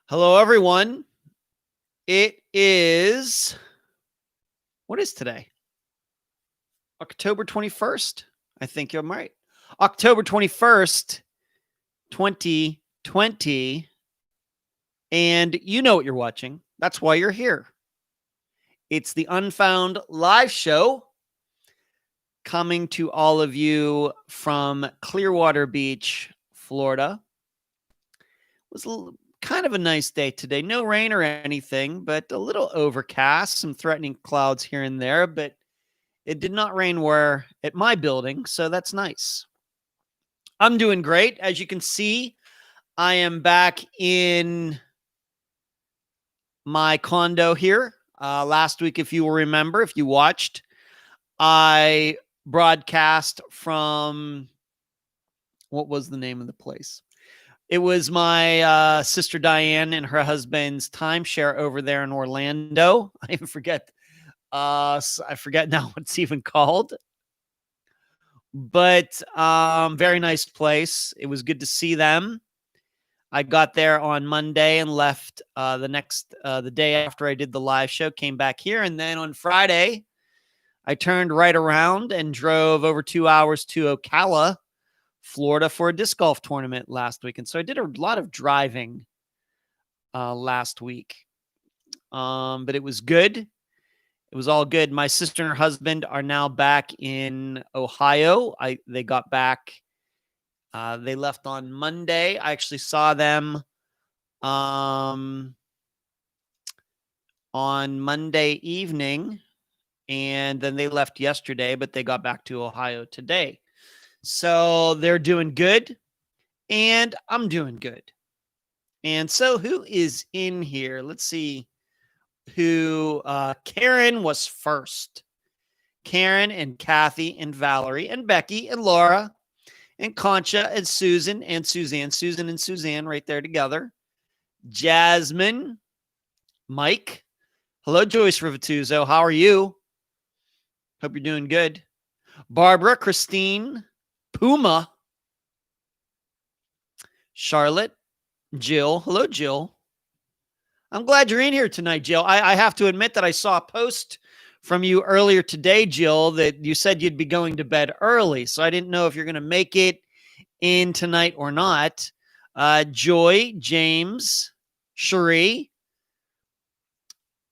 Hello, everyone. It is, what is today? October 21st. I think I'm right. October 21st, 2020. And you know what you're watching. That's why you're here. It's the Unfound Live Show coming to all of you from Clearwater Beach, Florida. It was kind of a nice day today. No rain or anything, but a little overcast, some threatening clouds here and there, but it did not rain where at my building, so that's nice. I'm doing great. As you can see, I am back in my condo here. Last week, if you will remember, if you watched, I broadcast from, what was the name of the place? It was my sister Diane and her husband's timeshare over there in Orlando. I even forget. I forget now what it's even called. But very nice place. It was good to see them. I got there on Monday and left the day after I did the live show, came back here. And then on Friday, I turned right around and drove over 2 hours to Ocala, Florida for a disc golf tournament last week. And so I did a lot of driving last week. But it was good. It was all good. My sister and her husband are now back in Ohio. They got back. They left on Monday. I actually saw them on Monday evening, and then they left yesterday, but they got back to Ohio today. So they're doing good, and I'm doing good. And so who is in here? Let's see who. Karen was first. Karen and Kathy and Valerie and Becky and Laura and Concha and Susan and Suzanne. Susan and Suzanne right there together. Jasmine. Mike. Hello, Joyce Rivatuzo. How are you? Hope you're doing good. Barbara, Christine, Puma, Charlotte, Jill. Hello, Jill. I'm glad you're in here tonight, Jill. I have to admit that I saw a post from you earlier today, Jill, that you said you'd be going to bed early. So I didn't know if you're going to make it in tonight or not. Joy, James, Cherie.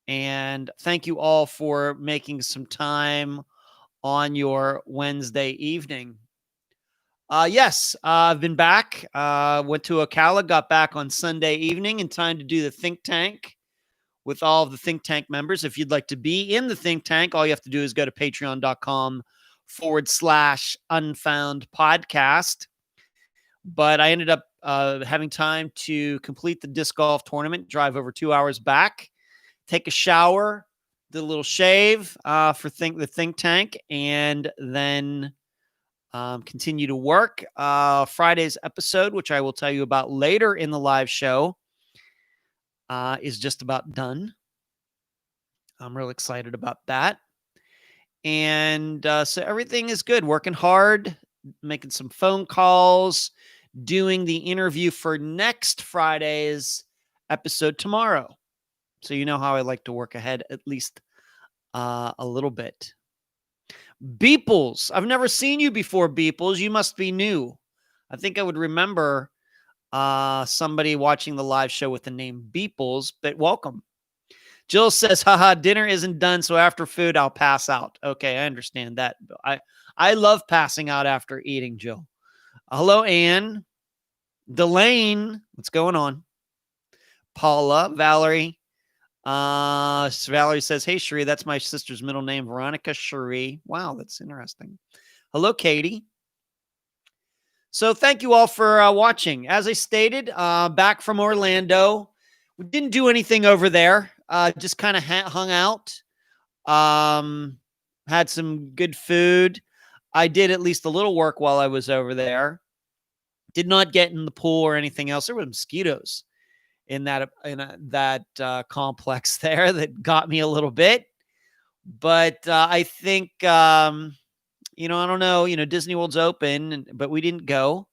And thank you all for making some time on your Wednesday evening. Yes, I've been back. Went to Ocala, got back on Sunday evening in time to do the think tank with all of the think tank members. If you'd like to be in the think tank, all you have to do is go to patreon.com/Unfound Podcast. But I ended up having time to complete the disc golf tournament, drive over 2 hours back, take a shower, did a little shave for the think tank, and then continue to work. Friday's episode, which I will tell you about later in the live show, is just about done. I'm real excited about that. And so everything is good. Working hard, making some phone calls, doing the interview for next Friday's episode tomorrow. So you know how I like to work ahead at least a little bit. Beeples. I've never seen you before, Beeples. You must be new. I think I would remember somebody watching the live show with the name Beeples, but welcome. Jill says, haha, dinner isn't done, so after food, I'll pass out. Okay, I understand that. I love passing out after eating, Jill. Hello, Anne. Delane. What's going on? Paula. Valerie. Valerie says, hey, Cherie, that's my sister's middle name, Veronica Cherie. Wow, that's interesting. Hello, Katie. So thank you all for watching. As I stated, back from Orlando. We didn't do anything over there. Just kind of hung out. Had some good food. I did at least a little work while I was over there. Did not get in the pool or anything else. There were mosquitoes in that complex there that got me a little bit. But I think, I don't know, Disney World's open, but we didn't go.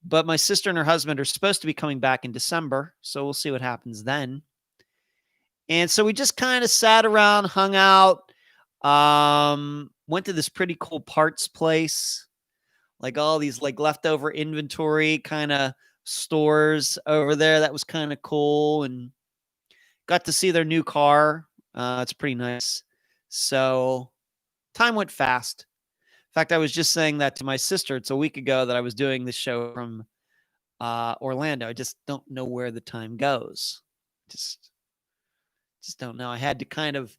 But my sister and her husband are supposed to be coming back in December, so we'll see what happens then. And so we just kind of sat around, hung out, went to this pretty cool parts place, like all these like leftover inventory kind of stores over there. That was kind of cool, and got to see their new car. It's pretty nice. So time went fast. In fact, I was just saying that to my sister. It's a week ago that I was doing this show from Orlando. I just don't know where the time goes. Just don't know. I had to kind of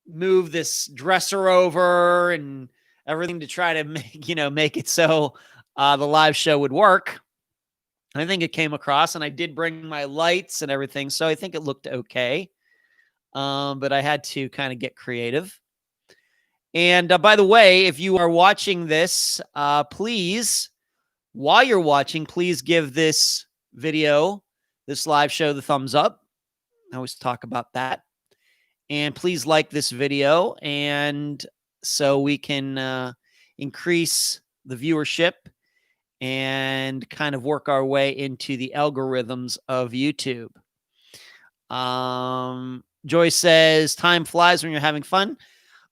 move this dresser over and everything to try to make it so the live show would work. I think it came across, and I did bring my lights and everything, so I think it looked okay. But I had to kind of get creative. And by the way, if you are watching this, please, while you're watching, please give this video, this live show, the thumbs up. I always talk about that. And please like this video, and so we can increase the viewership and kind of work our way into the algorithms of YouTube. Joy says, time flies when you're having fun.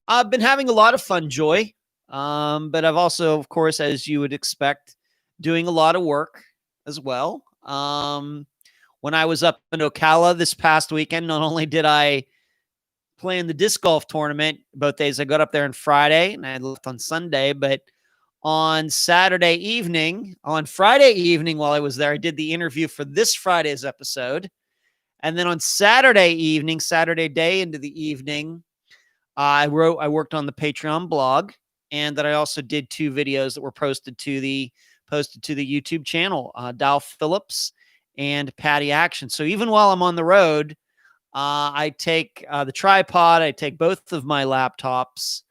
I've been having a lot of fun, Joy. But I've also, of course, as you would expect, doing a lot of work as well. When I was up in Ocala this past weekend, not only did I play in the disc golf tournament both days, I got up there on Friday and I left on Sunday, but on Friday evening while I was there, I did the interview for this Friday's episode. And then on Saturday day into the evening, I worked on the Patreon blog, and that I also did 2 videos that were posted to the YouTube channel, Dow Phillips and Patty Action. So even while I'm on the road, I take the tripod, I take both of my laptops,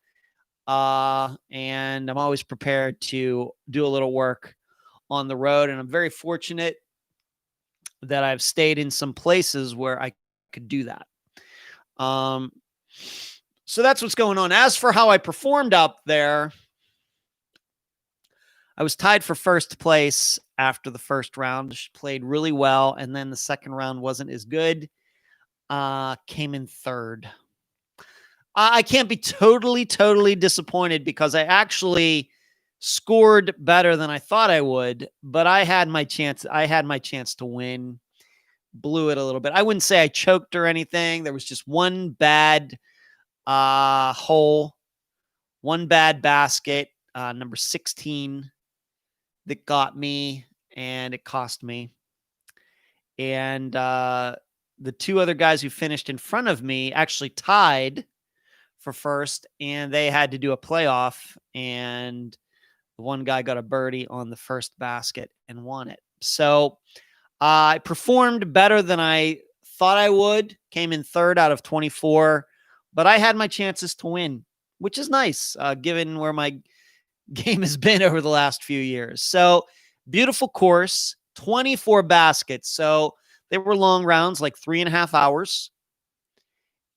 and I'm always prepared to do a little work on the road. And I'm very fortunate that I've stayed in some places where I could do that. So that's what's going on. As for how I performed out there, I was tied for first place after the first round. She played really well, and then the second round wasn't as good. Came in third. I can't be totally disappointed because I actually scored better than I thought I would, but I had my chance. I had my chance to win. Blew it a little bit. I wouldn't say I choked or anything. There was just one bad hole, one bad basket, number 16, that got me, and it cost me. And the 2 other guys who finished in front of me actually tied for first, and they had to do a playoff, and the one guy got a birdie on the first basket and won it. So I performed better than I thought I would, came in third out of 24, but I had my chances to win, which is nice, given where my game has been over the last few years. So beautiful course, 24 baskets. So they were long rounds, like 3.5 hours,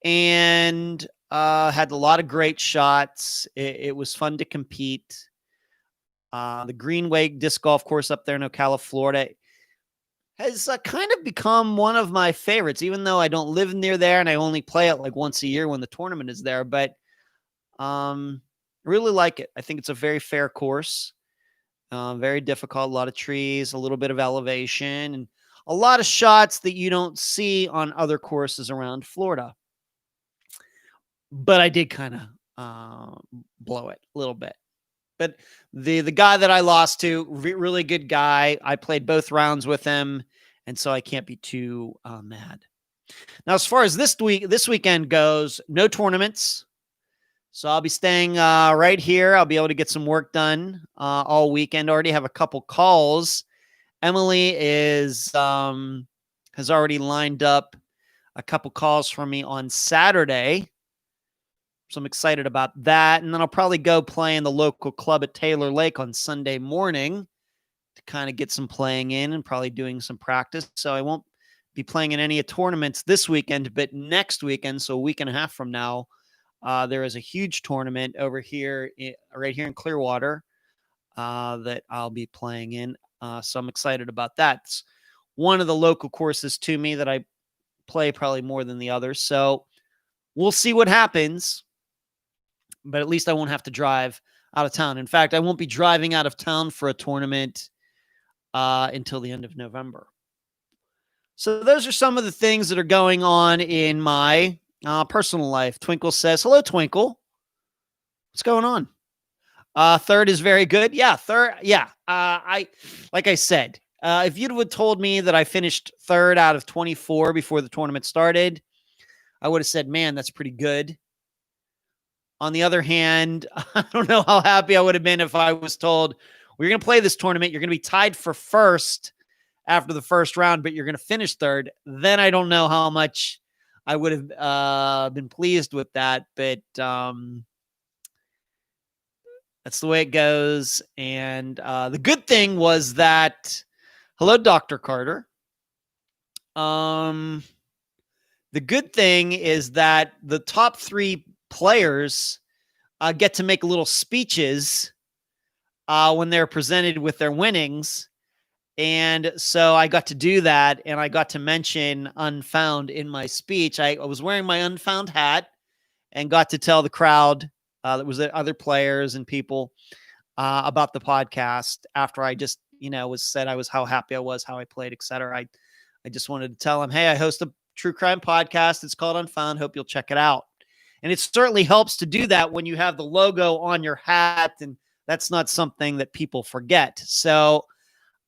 and had a lot of great shots. It was fun to compete. The Greenway disc golf course up there in Ocala, Florida, has kind of become one of my favorites, even though I don't live near there and I only play it like once a year when the tournament is there. But really like it. I think it's a very fair course, very difficult, a lot of trees, a little bit of elevation, and a lot of shots that you don't see on other courses around Florida. But I did kind of blow it a little bit. But the guy that I lost to, really good guy. I played both rounds with him, and so I can't be too mad. Now, as far as this weekend goes, no tournaments. So I'll be staying right here. I'll be able to get some work done all weekend. Already have a couple calls. Emily has already lined up a couple calls for me on Saturday. So I'm excited about that. And then I'll probably go play in the local club at Taylor Lake on Sunday morning to kind of get some playing in and probably doing some practice. So I won't be playing in any tournaments this weekend, but next weekend, so a week and a half from now, there is a huge tournament over here, right here in Clearwater, that I'll be playing in. So I'm excited about that. It's one of the local courses to me that I play probably more than the others. So we'll see what happens, but at least I won't have to drive out of town. In fact, I won't be driving out of town for a tournament until the end of November. So those are some of the things that are going on in my personal life. Twinkle says, hello, Twinkle. What's going on? Third is very good. Yeah, third. Yeah. Like I said, if you'd have told me that I finished third out of 24 before the tournament started, I would have said, man, that's pretty good. On the other hand, I don't know how happy I would have been if I was told, we're going to play this tournament. You're going to be tied for first after the first round, but you're going to finish third. Then I don't know how much I would have been pleased with that. But that's the way it goes. And the good thing was that, hello, Dr. Carter. The good thing is that the top three players get to make little speeches when they're presented with their winnings. And so I got to do that, and I got to mention Unfound in my speech. I was wearing my Unfound hat and got to tell the crowd that was other players and people about the podcast after I just, was said I was how happy I was, how I played, etc. I just wanted to tell them, hey, I host a true crime podcast. It's called Unfound. Hope you'll check it out. And it certainly helps to do that when you have the logo on your hat, and that's not something that people forget. So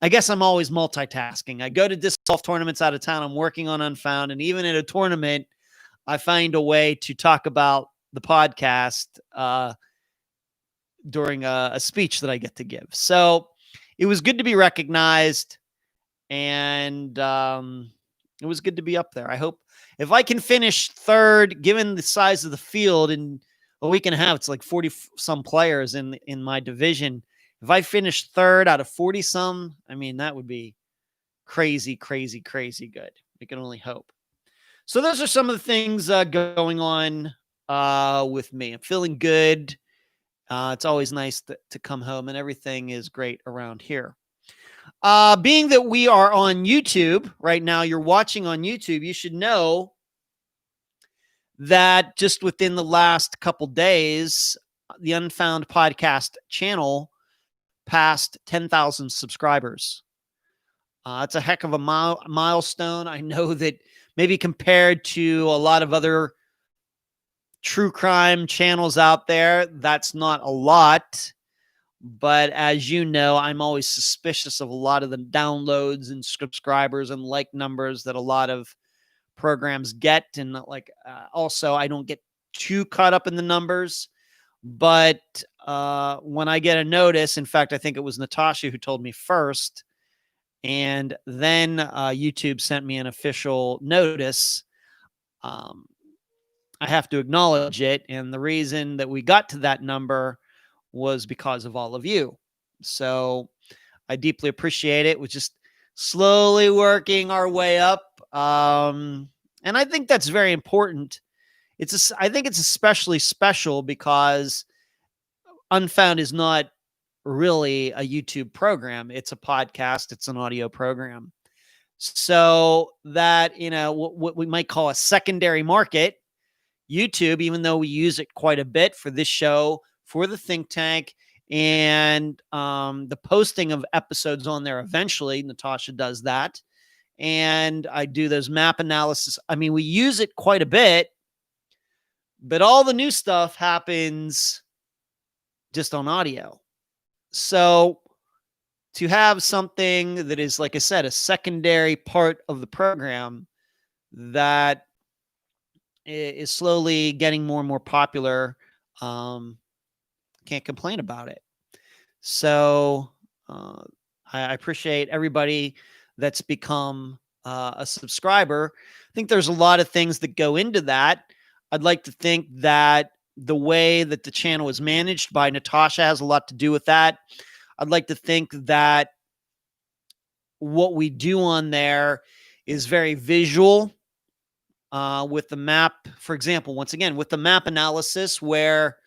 I guess I'm always multitasking. I go to disc golf tournaments out of town. I'm working on Unfound. And even at a tournament, I find a way to talk about the podcast during a speech that I get to give. So it was good to be recognized, and it was good to be up there. I hope if I can finish third, given the size of the field, in a week and a half, it's like 40 some players in my division. If I finish third out of 40 some, I mean, that would be crazy, crazy, crazy good. We can only hope. So those are some of the things going on with me. I'm feeling good. It's always nice to come home, and everything is great around here. Being that we are on YouTube right now, you're watching on YouTube, you should know that just within the last couple days, the Unfound Podcast Channel passed 10,000 subscribers. It's a heck of a milestone. I know that maybe compared to a lot of other true crime channels out there, that's not a lot. But as you know, I'm always suspicious of a lot of the downloads and subscribers and like numbers that a lot of programs get. And also, I don't get too caught up in the numbers. But when I get a notice, in fact, I think it was Natasha who told me first, and then YouTube sent me an official notice. I have to acknowledge it. And the reason that we got to that number was because of all of you. So I deeply appreciate it. We're just slowly working our way up. And I think that's very important. I think it's especially special because Unfound is not really a YouTube program. It's a podcast. It's an audio program. So that, what we might call a secondary market, YouTube, even though we use it quite a bit for this show, for the think tank, and the posting of episodes on there eventually, Natasha does that. And I do those map analysis. I mean, we use it quite a bit, but all the new stuff happens just on audio. So to have something that is, like I said, a secondary part of the program that is slowly getting more and more popular, can't complain about it. So I appreciate everybody that's become a subscriber. I think there's a lot of things that go into that. I'd like to think that the way that the channel is managed by Natasha has a lot to do with that. I'd like to think that what we do on there is very visual with the map. For example, once again, with the map analysis, where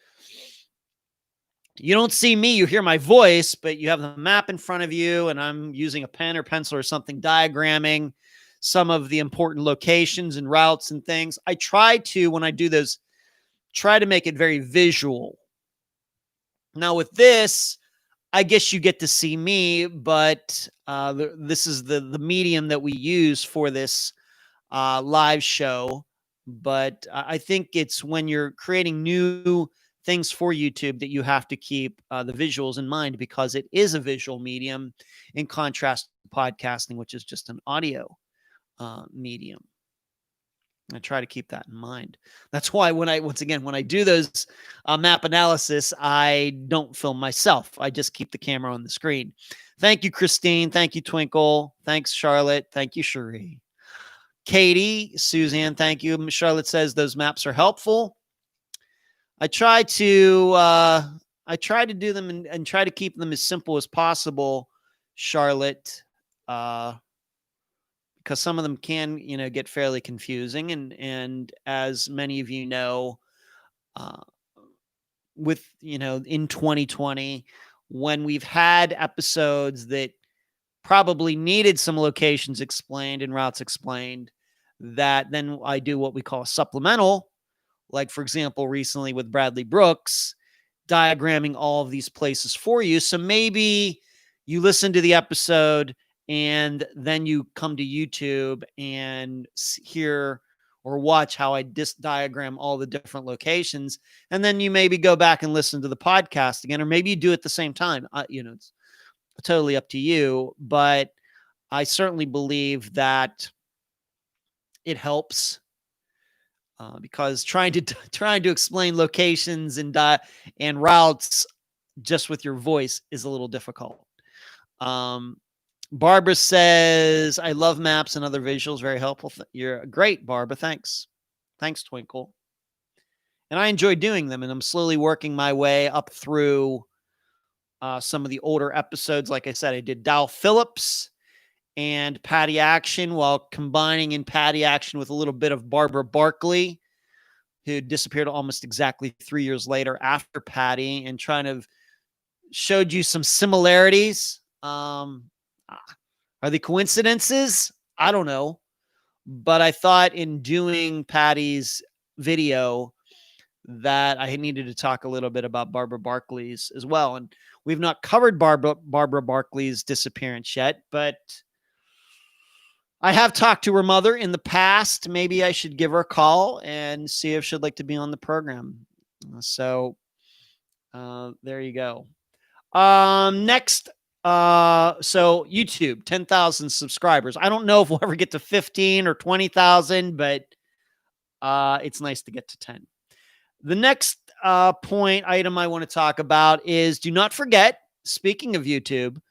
You don't see me, you hear my voice, but you have the map in front of you, and I'm using a pen or pencil or something, diagramming some of the important locations and routes and things. I try to, when I do those, try to make it very visual. Now with this, I guess you get to see me, but this is the medium that we use for this live show. But I think it's when you're creating new things for YouTube that you have to keep the visuals in mind, because it is a visual medium in contrast to podcasting, which is just an audio medium. I try to keep that in mind. That's why when I do those map analysis, I don't film myself. I just keep the camera on the screen. Thank you, Christine. Thank you, Twinkle. Thanks, Charlotte. Thank you, Cherie. Katie, Suzanne, thank you. Charlotte says those maps are helpful. I try to do them and try to keep them as simple as possible, Charlotte. Because some of them can, get fairly confusing. And as many of you know, with, in 2020, when we've had episodes that probably needed some locations explained and routes explained, that then I do what we call a supplemental, like, for example, recently with Bradley Brooks, diagramming all of these places for you. So maybe you listen to the episode and then you come to YouTube and hear or watch how I diagram all the different locations. And then you maybe go back and listen to the podcast again, or maybe you do it at the same time. It's totally up to you, but I certainly believe that it helps because trying to explain locations and routes just with your voice is a little difficult. Barbara says, I love maps and other visuals. Very helpful. You're great, Barbara. Thanks. Thanks, Twinkle. And I enjoy doing them, and I'm slowly working my way up through some of the older episodes. Like I said, I did Dow Phillips and Patty Action, while combining in Patty Action with a little bit of Barbara Barkley, who disappeared almost exactly 3 years later after Patty, and trying to showed you some similarities. Are they coincidences? I don't know. But I thought in doing Patty's video that I needed to talk a little bit about Barbara Barkley's as well. And we've not covered Barbara Barkley's disappearance yet, but I have talked to her mother in the past. Maybe I should give her a call and see if she'd like to be on the program. So there you go. Next, so YouTube, 10,000 subscribers. I don't know if we'll ever get to 15 or 20,000, but it's nice to get to 10. The next item I want to talk about is, do not forget, speaking of YouTube,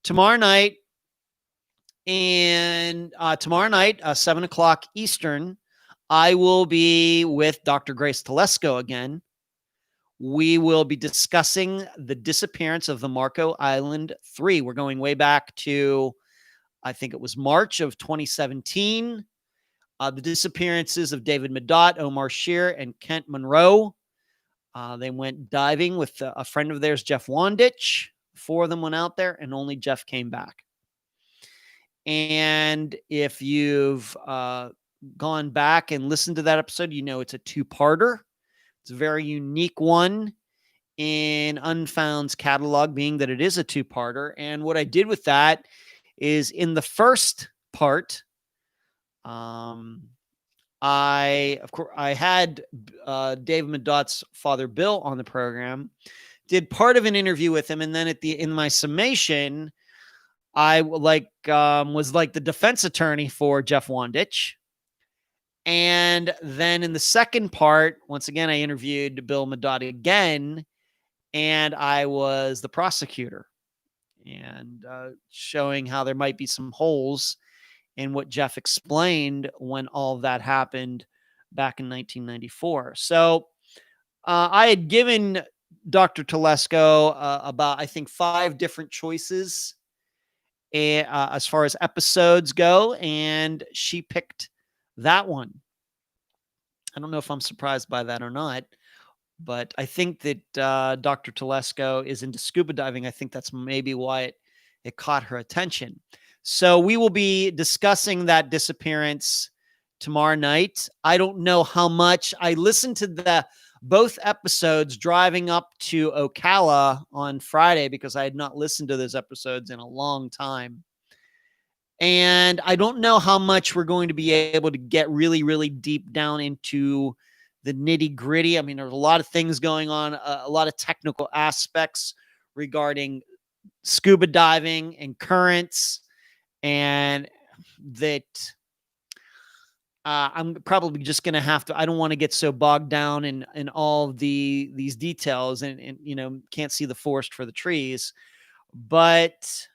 tomorrow night, 7 o'clock Eastern, I will be with Dr. Grace Telesco again. We will be discussing the disappearance of the Marco Island 3. We're going way back to, I think it was March of 2017. The disappearances of David Medot, Omar Shear, and Kent Monroe. They went diving with a friend of theirs, Jeff Wandich. 4 of them went out there, and only Jeff came back. And if you've gone back and listened to that episode, you know it's a 2-parter. It's a very unique one in Unfound's catalog, being that it is a 2-parter. And what I did with that is, in the first part, I had Dave Medot's father, Bill, on the program, did part of an interview with him. And then in my summation, I was like the defense attorney for Jeff Wandich. And then in the second part, once again, I interviewed Bill Medot again, and I was the prosecutor, and showing how there might be some holes in what Jeff explained when all of that happened back in 1994. So I had given Dr. Telesco about, I think, 5 different choices as far as episodes go, and she picked that one. I don't know if I'm surprised by that or not, But I think that Dr. Telesco is into scuba diving. I think that's maybe why it caught her attention. So we will be discussing that disappearance tomorrow night. I don't know how much. I listened to both episodes driving up to Ocala on Friday because I had not listened to those episodes in a long time. And I don't know how much we're going to be able to get really, really deep down into the nitty gritty. I mean, there's a lot of things going on, a lot of technical aspects regarding scuba diving and currents, and that I'm probably just going to have to, I don't want to get so bogged down in all these details and, you know, can't see the forest for the trees, but,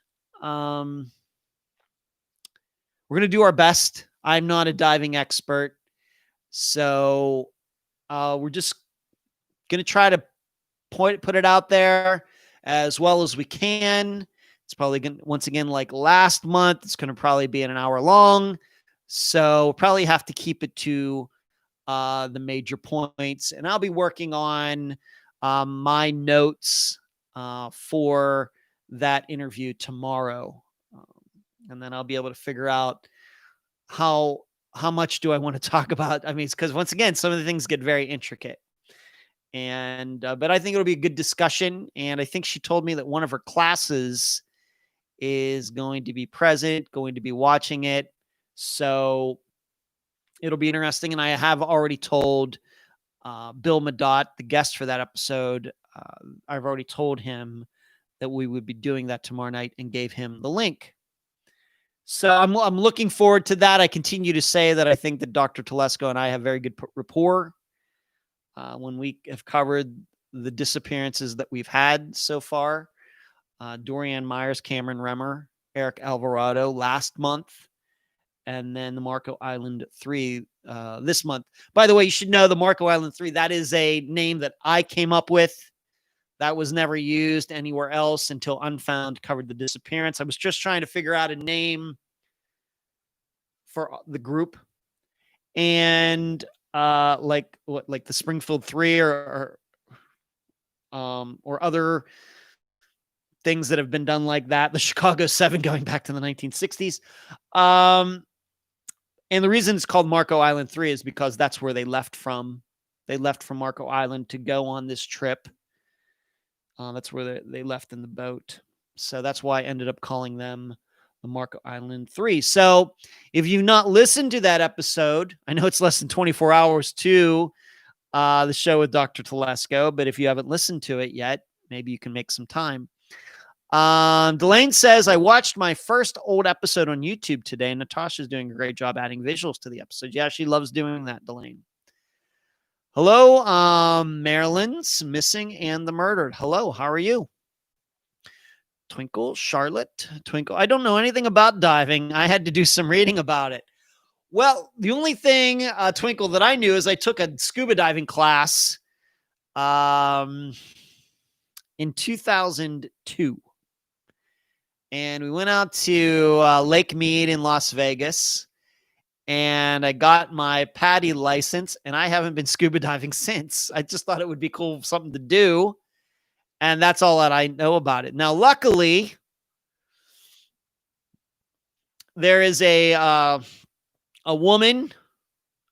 we're going to do our best. I'm not a diving expert. So we're just going to try to put it out there as well as we can. It's probably going to, once again, like last month, it's going to probably be an hour long. So we'll probably have to keep it to the major points. And I'll be working on my notes for that interview tomorrow. And then I'll be able to figure out how much do I want to talk about. I mean, it's because once again, some of the things get very intricate. And but I think it'll be a good discussion. And I think she told me that one of her classes is going to be present, going to be watching it. So it'll be interesting. And I have already told Bill Madot, the guest for that episode, I've already told him that we would be doing that tomorrow night and gave him the link. So I'm looking forward to that. I continue to say that I think that Dr. Telesco and I have very good rapport when we have covered the disappearances that we've had so far. Dorian Myers, Cameron Remmer, Eric Alvarado last month, and then the Marco Island 3 this month. By the way, you should know the Marco Island 3, that is a name that I came up with. That was never used anywhere else until Unfound covered the disappearance. I was just trying to figure out a name for the group. And like the Springfield 3 or other things that have been done like that, the Chicago 7 going back to the 1960s. And the reason it's called Marco Island 3 is because that's where they left from. They left from Marco Island to go on this trip. That's where they left in the boat. So that's why I ended up calling them the Marco Island 3. So if you've not listened to that episode, I know it's less than 24 hours to the show with Dr. Telesco, but if you haven't listened to it yet, maybe you can make some time. Delane says, I watched my first old episode on YouTube today. Natasha's doing a great job adding visuals to the episode. Yeah, she loves doing that, Delane. Hello, Marilyn's Missing and the Murdered. Hello, how are you? Twinkle, Charlotte, Twinkle. I don't know anything about diving. I had to do some reading about it. Well, the only thing, Twinkle, that I knew is I took a scuba diving class in 2002. And we went out to Lake Mead in Las Vegas. And I got my PADI license, and I haven't been scuba diving since. I just thought it would be cool, something to do. And that's all that I know about it. Now, luckily, there is a woman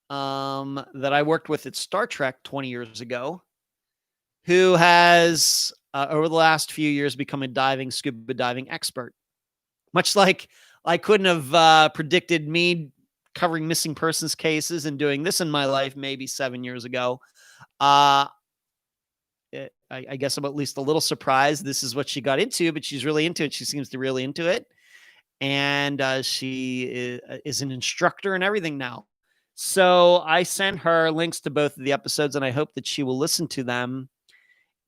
that I worked with at Star Trek 20 years ago who has, over the last few years, become a scuba diving expert. Much like I couldn't have predicted me covering missing persons cases and doing this in my life maybe 7 years ago. I guess I'm at least a little surprised this is what she got into, but she's really into it. She seems to be really into it. And she is an instructor and everything now. So I sent her links to both of the episodes, and I hope that she will listen to them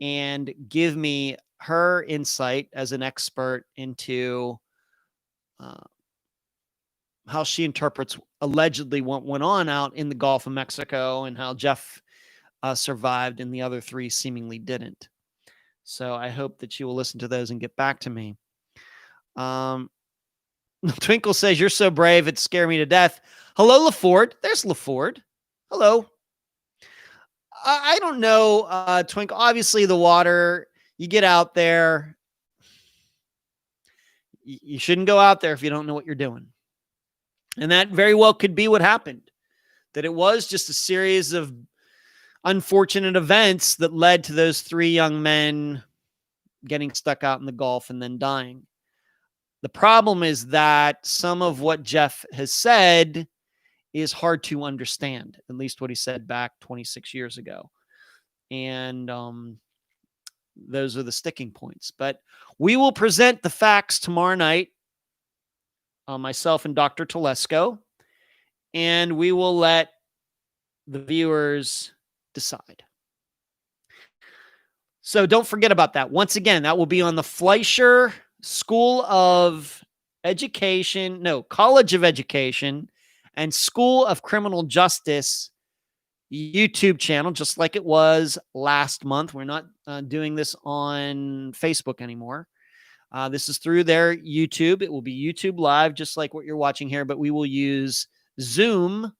and give me her insight as an expert into how she interprets allegedly what went on out in the Gulf of Mexico and how Jeff survived and the other three seemingly didn't. So I hope that she will listen to those and get back to me. Twinkle says, you're so brave, it scared me to death. Hello, LaFord. There's LaFord. Hello. I don't know, Twinkle. Obviously, the water, you get out there. You shouldn't go out there if you don't know what you're doing. And that very well could be what happened. That it was just a series of unfortunate events that led to those three young men getting stuck out in the Gulf and then dying. The problem is that some of what Jeff has said is hard to understand, at least what he said back 26 years ago. And those are the sticking points. But we will present the facts tomorrow night, myself and Dr. Telesco, and we will let the viewers decide. So don't forget about that. Once again, that will be on the Fleischer School of Education, College of Education and School of Criminal Justice YouTube channel, just like it was last month. We're not doing this on Facebook anymore. This is through their YouTube. It will be YouTube Live, just like what you're watching here, but we will use Zoom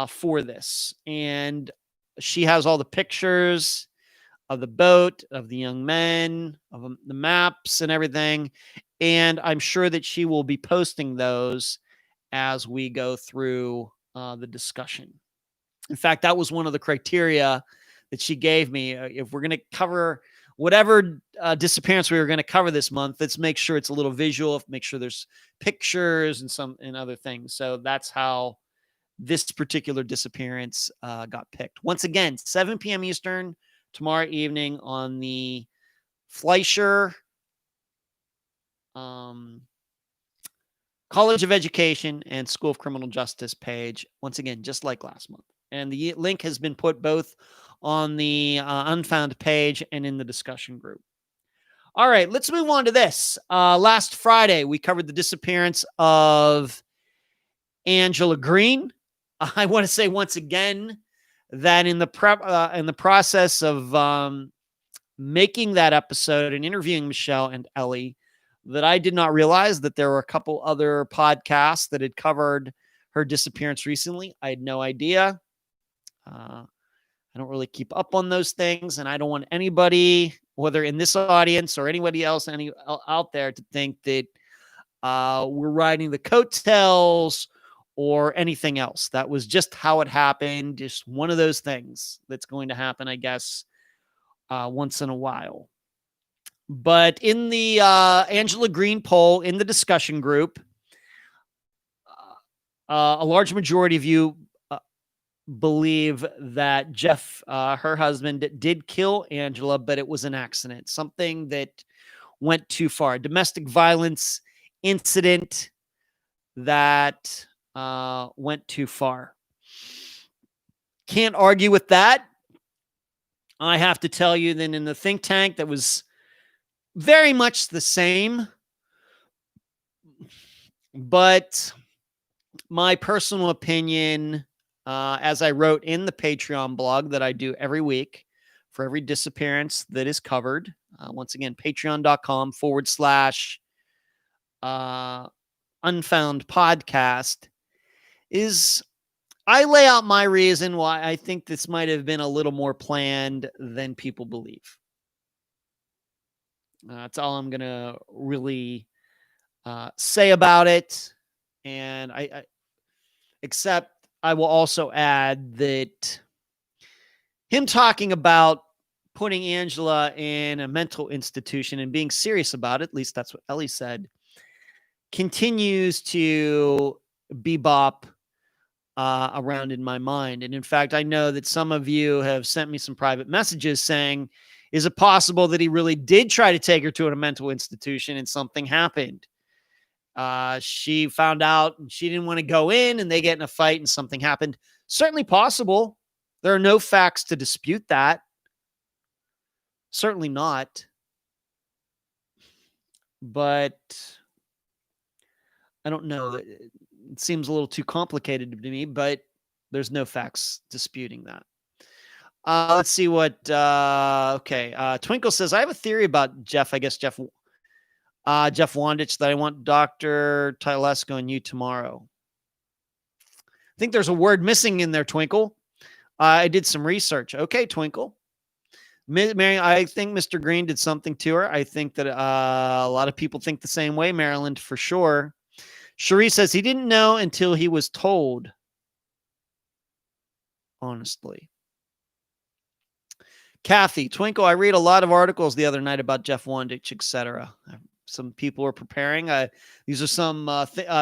for this. And she has all the pictures of the boat, of the young men, of the maps and everything. And I'm sure that she will be posting those as we go through the discussion. In fact, that was one of the criteria that she gave me. If we're going to cover whatever disappearance we were going to cover this month, let's make sure it's a little visual, make sure there's pictures and other things. So that's how this particular disappearance got picked. Once again, 7 p.m. Eastern tomorrow evening on the Fleischer College of Education and School of Criminal Justice page. Once again, just like last month. And the link has been put both on the Unfound page and in the discussion group. All right, let's move on to this. Last Friday, we covered the disappearance of Angela Green. I want to say once again that in the process of making that episode and interviewing Michelle and Ellie, that I did not realize that there were a couple other podcasts that had covered her disappearance recently. I had no idea. I don't really keep up on those things, and I don't want anybody, whether in this audience or anybody else out there, to think that we're riding the coattails or anything else. That was just how it happened. Just one of those things that's going to happen, I guess, once in a while. But in the Angela Green poll in the discussion group, a large majority of you believe that Jeff, her husband, did kill Angela, but it was an accident, something that went too far. A domestic violence incident that went too far. Can't argue with that. I have to tell you that in the think tank that was very much the same, but my personal opinion, as I wrote in the Patreon blog that I do every week for every disappearance that is covered, once again, patreon.com/Unfound Podcast, is I lay out my reason why I think this might have been a little more planned than people believe. That's all I'm going to really say about it. And except I will also add that him talking about putting Angela in a mental institution and being serious about it, at least that's what Ellie said, continues to bebop around in my mind. And in fact, I know that some of you have sent me some private messages saying, is it possible that he really did try to take her to a mental institution and something happened? She found out and she didn't want to go in and they get in a fight and something happened. Certainly possible. There are no facts to dispute that. Certainly not. But I don't know. It seems a little too complicated to me, but there's no facts disputing that. Let's see what, okay. Twinkle says, I have a theory about Jeff. I guess Jeff Wandich, that I want Dr. Telesco and you tomorrow. I think there's a word missing in there, Twinkle. I did some research. Okay, Twinkle. Mary, I think Mr. Green did something to her. I think that a lot of people think the same way, Maryland, for sure. Cherie says he didn't know until he was told. Honestly. Kathy, Twinkle, I read a lot of articles the other night about Jeff Wondich, etc. Some people are preparing. These are some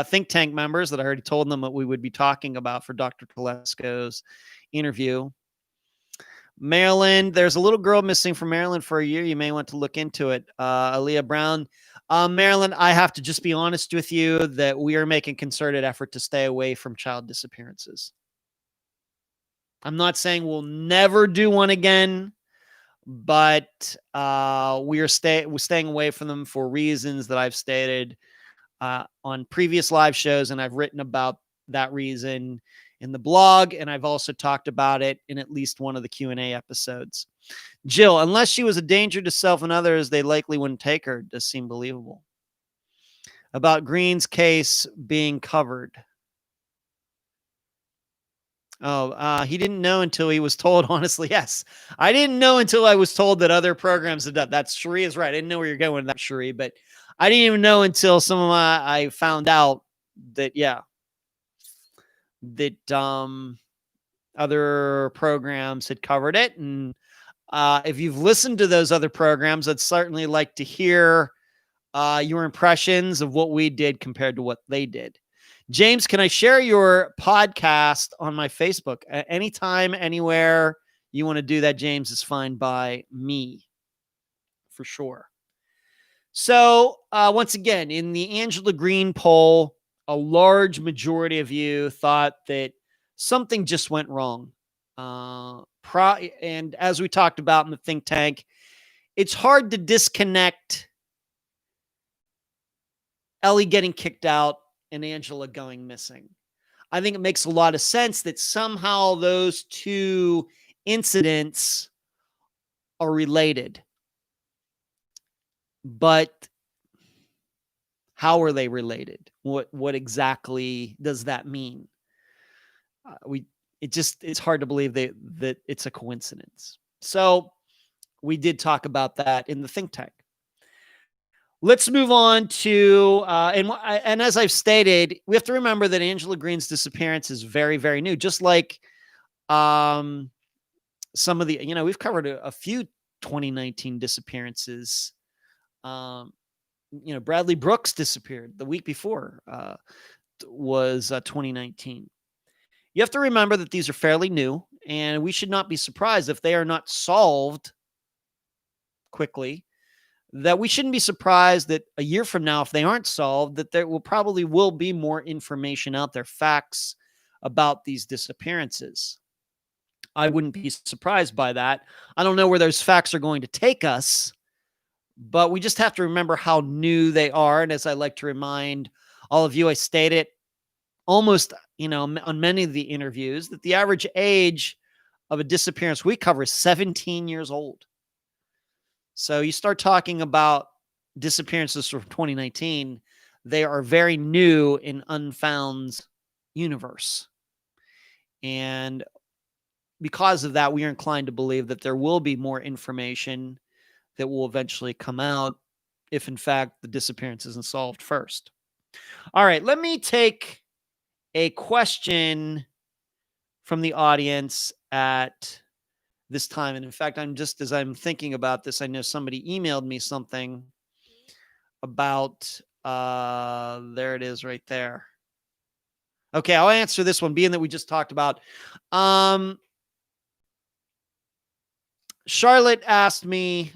think tank members that I already told them what we would be talking about for Dr. Telesco's interview. Maryland, there's a little girl missing from Maryland for a year. You may want to look into it. Aaliyah Brown. Maryland, I have to just be honest with you that we are making concerted effort to stay away from child disappearances. I'm not saying we'll never do one again, but we're staying away from them for reasons that I've stated on previous live shows, and I've written about that reason in the blog, and I've also talked about it in at least one of the Q&A episodes. Jill, unless she was a danger to self and others, they likely wouldn't take her. Does seem believable. About Green's case being covered. Oh, he didn't know until he was told. Honestly, yes. I didn't know until I was told that other programs had done. That's Cherie is right. I didn't know where you're going with that, Cherie, but I didn't even know until I found out that, yeah, that other programs had covered it. And if you've listened to those other programs, I'd certainly like to hear your impressions of what we did compared to what they did. James, can I share your podcast on my Facebook? Anytime, anywhere you want to do that, James, is fine by me, for sure. So once again, in the Angela Green poll, a large majority of you thought that something just went wrong. And as we talked about in the think tank, it's hard to disconnect Ellie getting kicked out and Angela going missing. I think it makes a lot of sense that somehow those two incidents are related. But how are they related? What exactly does that mean? It's hard to believe that it's a coincidence. So we did talk about that in the think tank. Let's move on to, and as I've stated, we have to remember that Angela Green's disappearance is very, very new. Just like some of the, we've covered a few 2019 disappearances. Bradley Brooks disappeared the week before, was 2019. You have to remember that these are fairly new, and we should not be surprised if they are not solved quickly. That we shouldn't be surprised that a year from now, if they aren't solved, that there will be more information out there, facts about these disappearances. I wouldn't be surprised by that. I don't know where those facts are going to take us, but we just have to remember how new they are. And as I like to remind all of you, I stated almost, on many of the interviews that the average age of a disappearance we cover is 17 years old. So you start talking about disappearances from 2019, they are very new in Unfound's universe. And because of that, we are inclined to believe that there will be more information that will eventually come out if, in fact, the disappearance isn't solved first. All right, let me take a question from the audience at this time. And in fact, as I'm thinking about this, I know somebody emailed me something about, there it is right there. Okay, I'll answer this one, being that we just talked about. Charlotte asked me,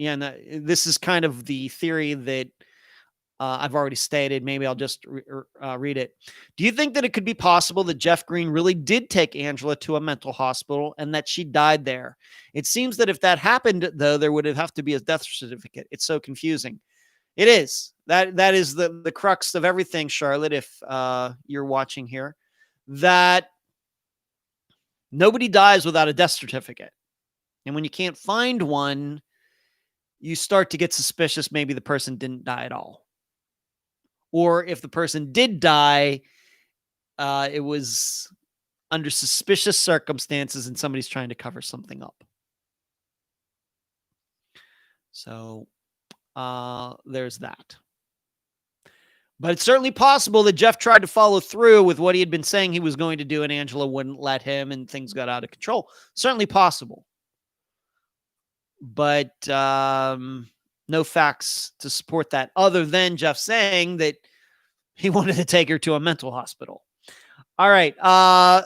and this is kind of the theory that I've already stated. Maybe I'll just read it. Do you think that it could be possible that Jeff Green really did take Angela to a mental hospital and that she died there? It seems that if that happened, though, there would have to be a death certificate. It's so confusing. It is. That is the crux of everything, Charlotte, if you're watching here, that nobody dies without a death certificate. And when you can't find one, you start to get suspicious. Maybe the person didn't die at all. Or if the person did die, it was under suspicious circumstances and somebody's trying to cover something up. So there's that. But it's certainly possible that Jeff tried to follow through with what he had been saying he was going to do, and Angela wouldn't let him, and things got out of control. Certainly possible. But no facts to support that other than Jeff saying that he wanted to take her to a mental hospital. All right. I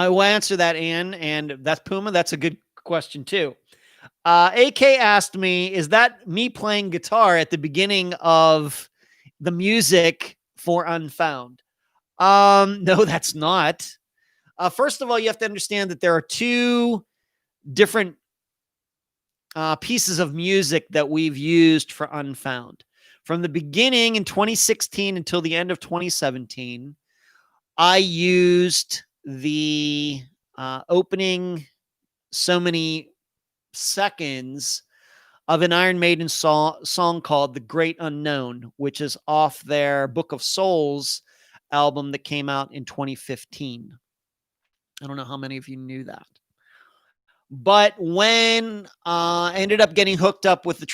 will answer that, Ann, and that's Puma. That's a good question, too. AK asked me, is that me playing guitar at the beginning of the music for Unfound? No, that's not. First of all, you have to understand that there are two different pieces of music that we've used for Unfound. From the beginning in 2016 until the end of 2017, I used the opening so many seconds of an Iron Maiden song called The Great Unknown, which is off their Book of Souls album that came out in 2015. I don't know how many of you knew that. But when I ended up getting hooked up with the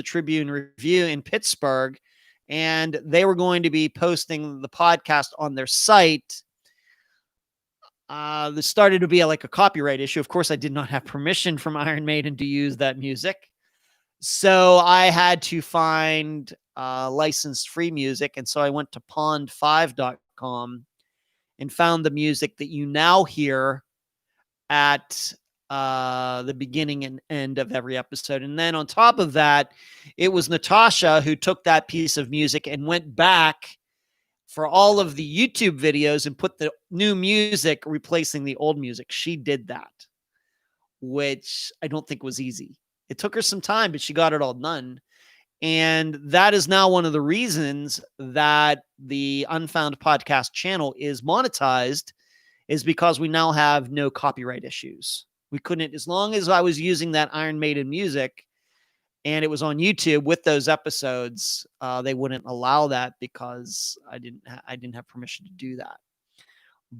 Tribune Review in Pittsburgh, and they were going to be posting the podcast on their site, there started to be like a copyright issue. Of course, I did not have permission from Iron Maiden to use that music. So I had to find licensed free music. And so I went to pond5.com and found the music that you now hear at the beginning and end of every episode. And then on top of that, it was Natasha who took that piece of music and went back for all of the YouTube videos and put the new music replacing the old music. She did that, which I don't think was easy. It took her some time, but she got it all done. And that is now one of the reasons that the Unfound Podcast Channel is monetized, is because we now have no copyright issues. We couldn't, as long as I was using that Iron Maiden music and it was on YouTube with those episodes, they wouldn't allow that because I didn't have permission to do that.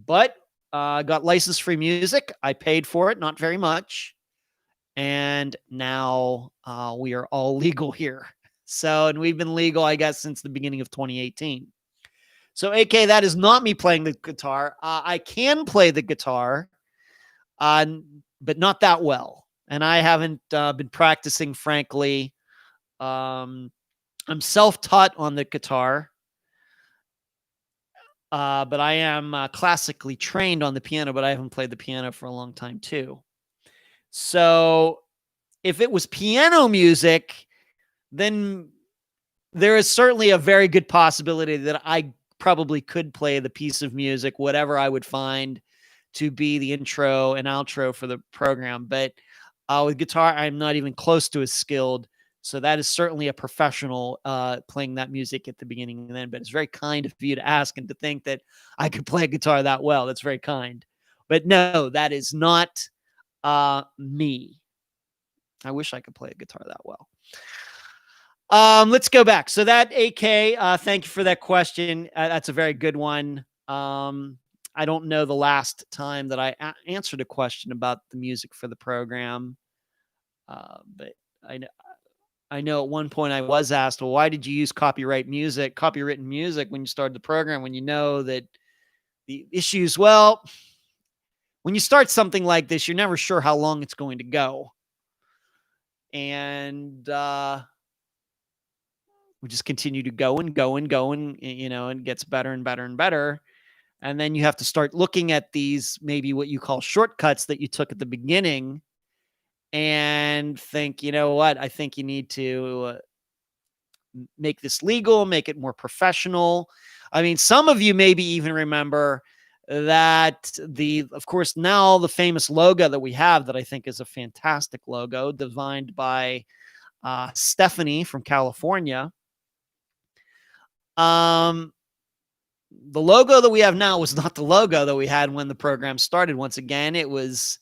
But I got license-free music. I paid for it, not very much. And now we are all legal here. So, and we've been legal, I guess, since the beginning of 2018. So, AK, that is not me playing the guitar. I can play the guitar, but not that well. And I haven't been practicing, frankly. I'm self-taught on the guitar, but I am classically trained on the piano, but I haven't played the piano for a long time, too. So if it was piano music, then there is certainly a very good possibility that I probably could play the piece of music, whatever I would find to be the intro and outro for the program. But with guitar, I'm not even close to as skilled. So that is certainly a professional playing that music at the beginning and end. But it's very kind of you to ask and to think that I could play a guitar that well. That's very kind. But no, that is not me. I wish I could play a guitar that well. Let's go back. So that AK, thank you for that question. That's a very good one. I don't know the last time that I answered a question about the music for the program. But I know at one point I was asked, well, why did you use copywritten music when you started the program, when you know that the issues, well, when you start something like this, you're never sure how long it's going to go. And we just continue to go and go and go, and it gets better and better and better. And then you have to start looking at these, maybe what you call shortcuts that you took at the beginning, and think, you know what, I think you need to make this legal, make it more professional. I mean, some of you maybe even remember that of course, now the famous logo that we have that I think is a fantastic logo, designed by Stephanie from California. The logo that we have now was not the logo that we had when the program started. Once again, it was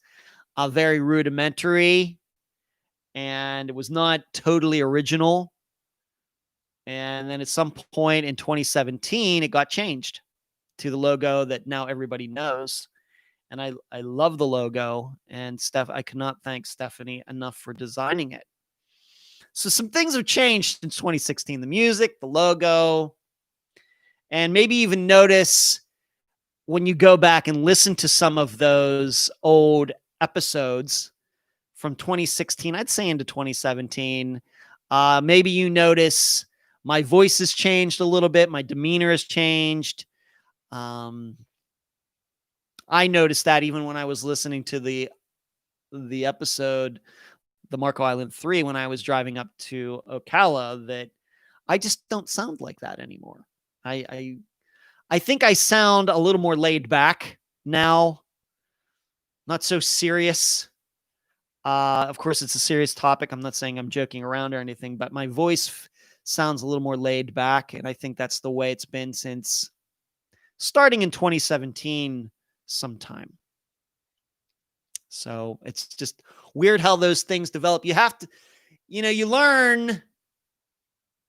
very rudimentary, and it was not totally original. And then at some point in 2017, it got changed to the logo that now everybody knows. And I love the logo. And I could not thank Stephanie enough for designing it. So some things have changed since 2016. The music, the logo, and maybe even notice when you go back and listen to some of those old episodes from 2016, I'd say into 2017, maybe you notice my voice has changed a little bit. My demeanor has changed. I noticed that even when I was listening to the episode, the Marco Island 3, when I was driving up to Ocala, that I just don't sound like that anymore. I think I sound a little more laid back now, not so serious. Of course, it's a serious topic. I'm not saying I'm joking around or anything, but my voice sounds a little more laid back, and I think that's the way it's been since starting in 2017 sometime. So it's just weird how those things develop. You have to, you learn,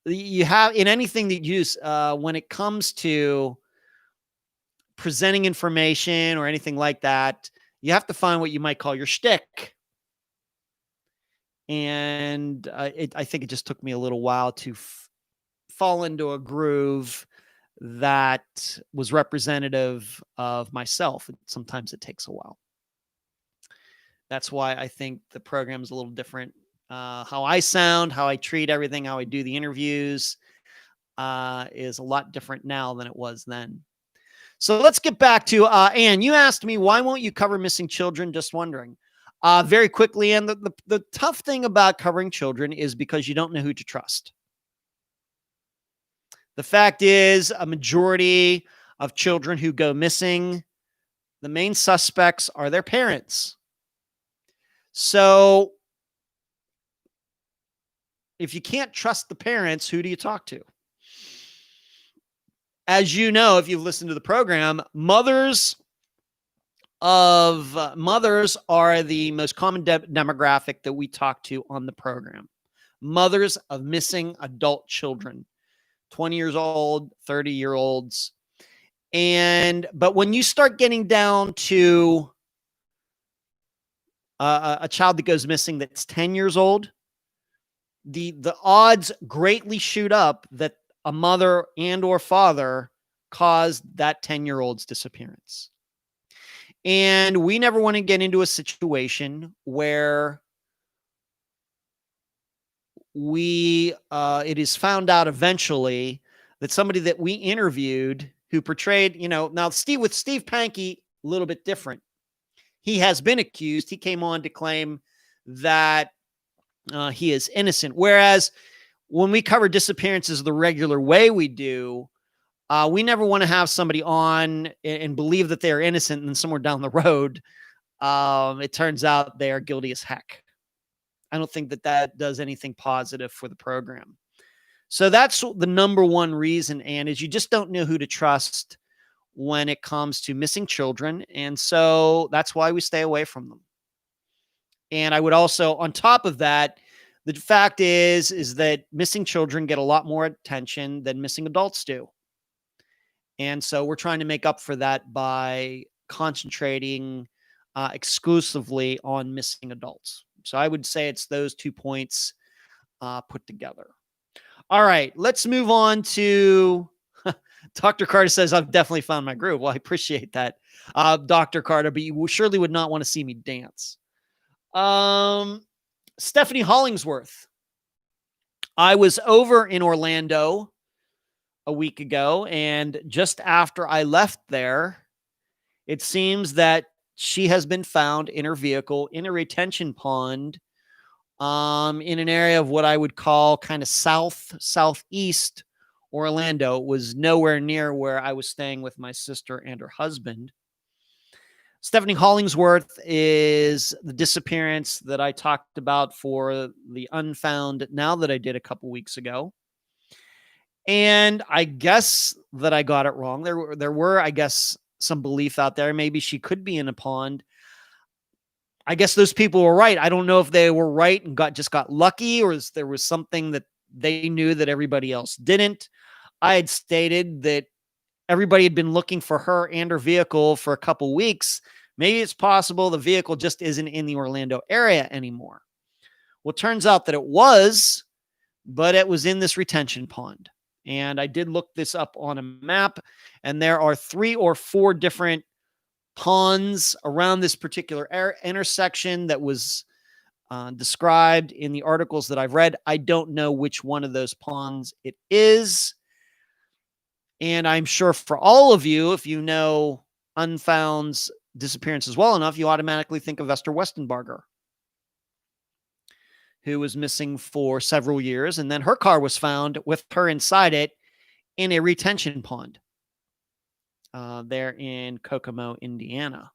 you have in anything that you use, when it comes to presenting information or anything like that, you have to find what you might call your shtick. And I think it just took me a little while to fall into a groove that was representative of myself. Sometimes it takes a while. That's why I think the program is a little different. How I sound, how I treat everything, how I do the interviews is a lot different now than it was then. So let's get back to Anne. You asked me, why won't you cover missing children? Just wondering. Very quickly, and the tough thing about covering children is because you don't know who to trust. The fact is, a majority of children who go missing, the main suspects are their parents. So if you can't trust the parents, who do you talk to? As you know, if you've listened to the program, mothers are the most common demographic that we talk to on the program. Mothers of missing adult children, 20 years old, 30-year-olds. But when you start getting down to a child that goes missing that's 10 years old, the odds greatly shoot up that a mother and or father caused that 10-year-old's disappearance. And we never want to get into a situation where it is found out eventually that somebody that we interviewed who portrayed, now with Steve Pankey, a little bit different. He has been accused. He came on to claim that he is innocent. Whereas when we cover disappearances the regular way we do, we never want to have somebody on and believe that they are innocent, and then somewhere down the road, it turns out they are guilty as heck. I don't think that does anything positive for the program. So that's the number one reason, and is you just don't know who to trust when it comes to missing children. And so that's why we stay away from them. And I would also, on top of that, the fact is that missing children get a lot more attention than missing adults do. And so we're trying to make up for that by concentrating exclusively on missing adults. So I would say it's those 2 points put together. All right, let's move on to Dr. Carter says, I've definitely found my groove. Well, I appreciate that, Dr. Carter, but you surely would not want to see me dance. Stephanie Hollingsworth. I was over in Orlando a week ago, and just after I left there, it seems that she has been found in her vehicle in a retention pond in an area of what I would call kind of southeast Orlando. It was nowhere near where I was staying with my sister and her husband. Stephanie Hollingsworth is the disappearance that I talked about for the Unfound Now that I did a couple weeks ago. And I guess that I got it wrong. There were, I guess, some belief out there. Maybe she could be in a pond. I guess those people were right. I don't know if they were right and just got lucky, or there was something that They knew that everybody else didn't. I had stated that everybody had been looking for her and her vehicle for a couple weeks. Maybe it's possible the vehicle just isn't in the Orlando area anymore. Well, it turns out that it was, but it was in this retention pond. And I did look this up on a map, and there are 3 or 4 different ponds around this particular intersection that was described in the articles that I've read. I don't know which one of those ponds it is. And I'm sure for all of you, if you know Unfound's disappearances well enough, you automatically think of Esther Westenbarger, who was missing for several years. And then her car was found with her inside it in a retention pond there in Kokomo, Indiana.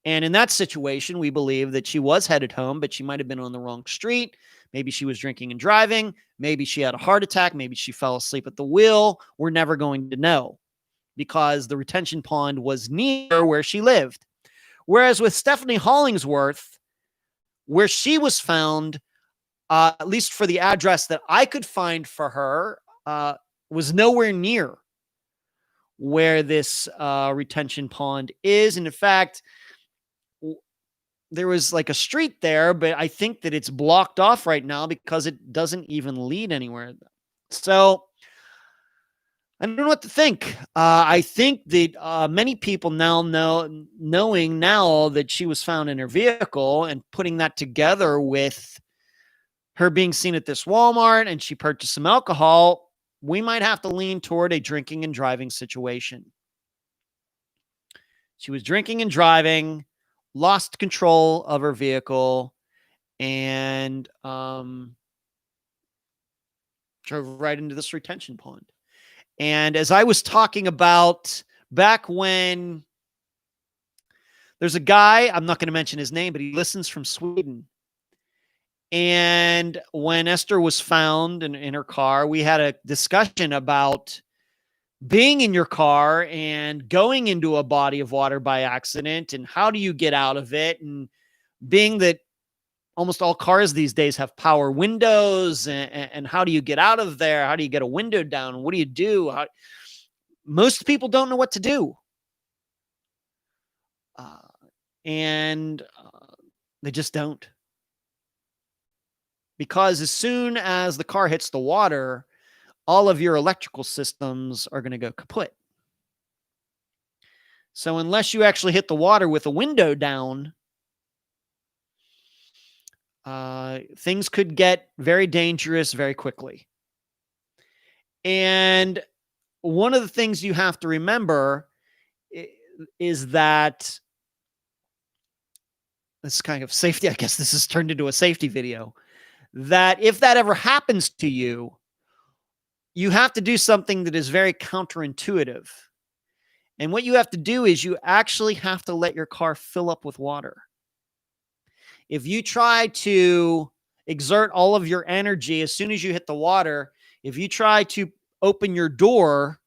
And in that situation, we believe that she was headed home, but she might have been on the wrong street. Maybe she was drinking and driving. Maybe she had a heart attack. Maybe she fell asleep at the wheel. We're never going to know because the retention pond was near where she lived. Whereas with Stephanie Hollingsworth, where she was found, at least for the address that I could find for her, was nowhere near where this retention pond is. And in fact, there was like a street there, but I think that it's blocked off right now because it doesn't even lead anywhere. So I don't know what to think. I think that many people now knowing now that she was found in her vehicle and putting that together with her being seen at this Walmart and she purchased some alcohol, we might have to lean toward a drinking and driving situation. She was drinking and driving, lost control of her vehicle, and drove right into this retention pond. And as I was talking about back when, there's a guy, I'm not going to mention his name, but he listens from Sweden. And when Esther was found in her car, we had a discussion about being in your car and going into a body of water by accident, and how do you get out of it? And being that almost all cars these days have power windows, and how do you get out of there? How do you get a window down? What do you do? Most people don't know what to do. And they just don't. Because as soon as the car hits the water, all of your electrical systems are going to go kaput. So unless you actually hit the water with a window down, things could get very dangerous very quickly. And one of the things you have to remember is that this kind of safety, I guess this has turned into a safety video, that if that ever happens to you, you have to do something that is very counterintuitive. And what you have to do is you actually have to let your car fill up with water. If you try to exert all of your energy as soon as you hit the water, if you try to open your door,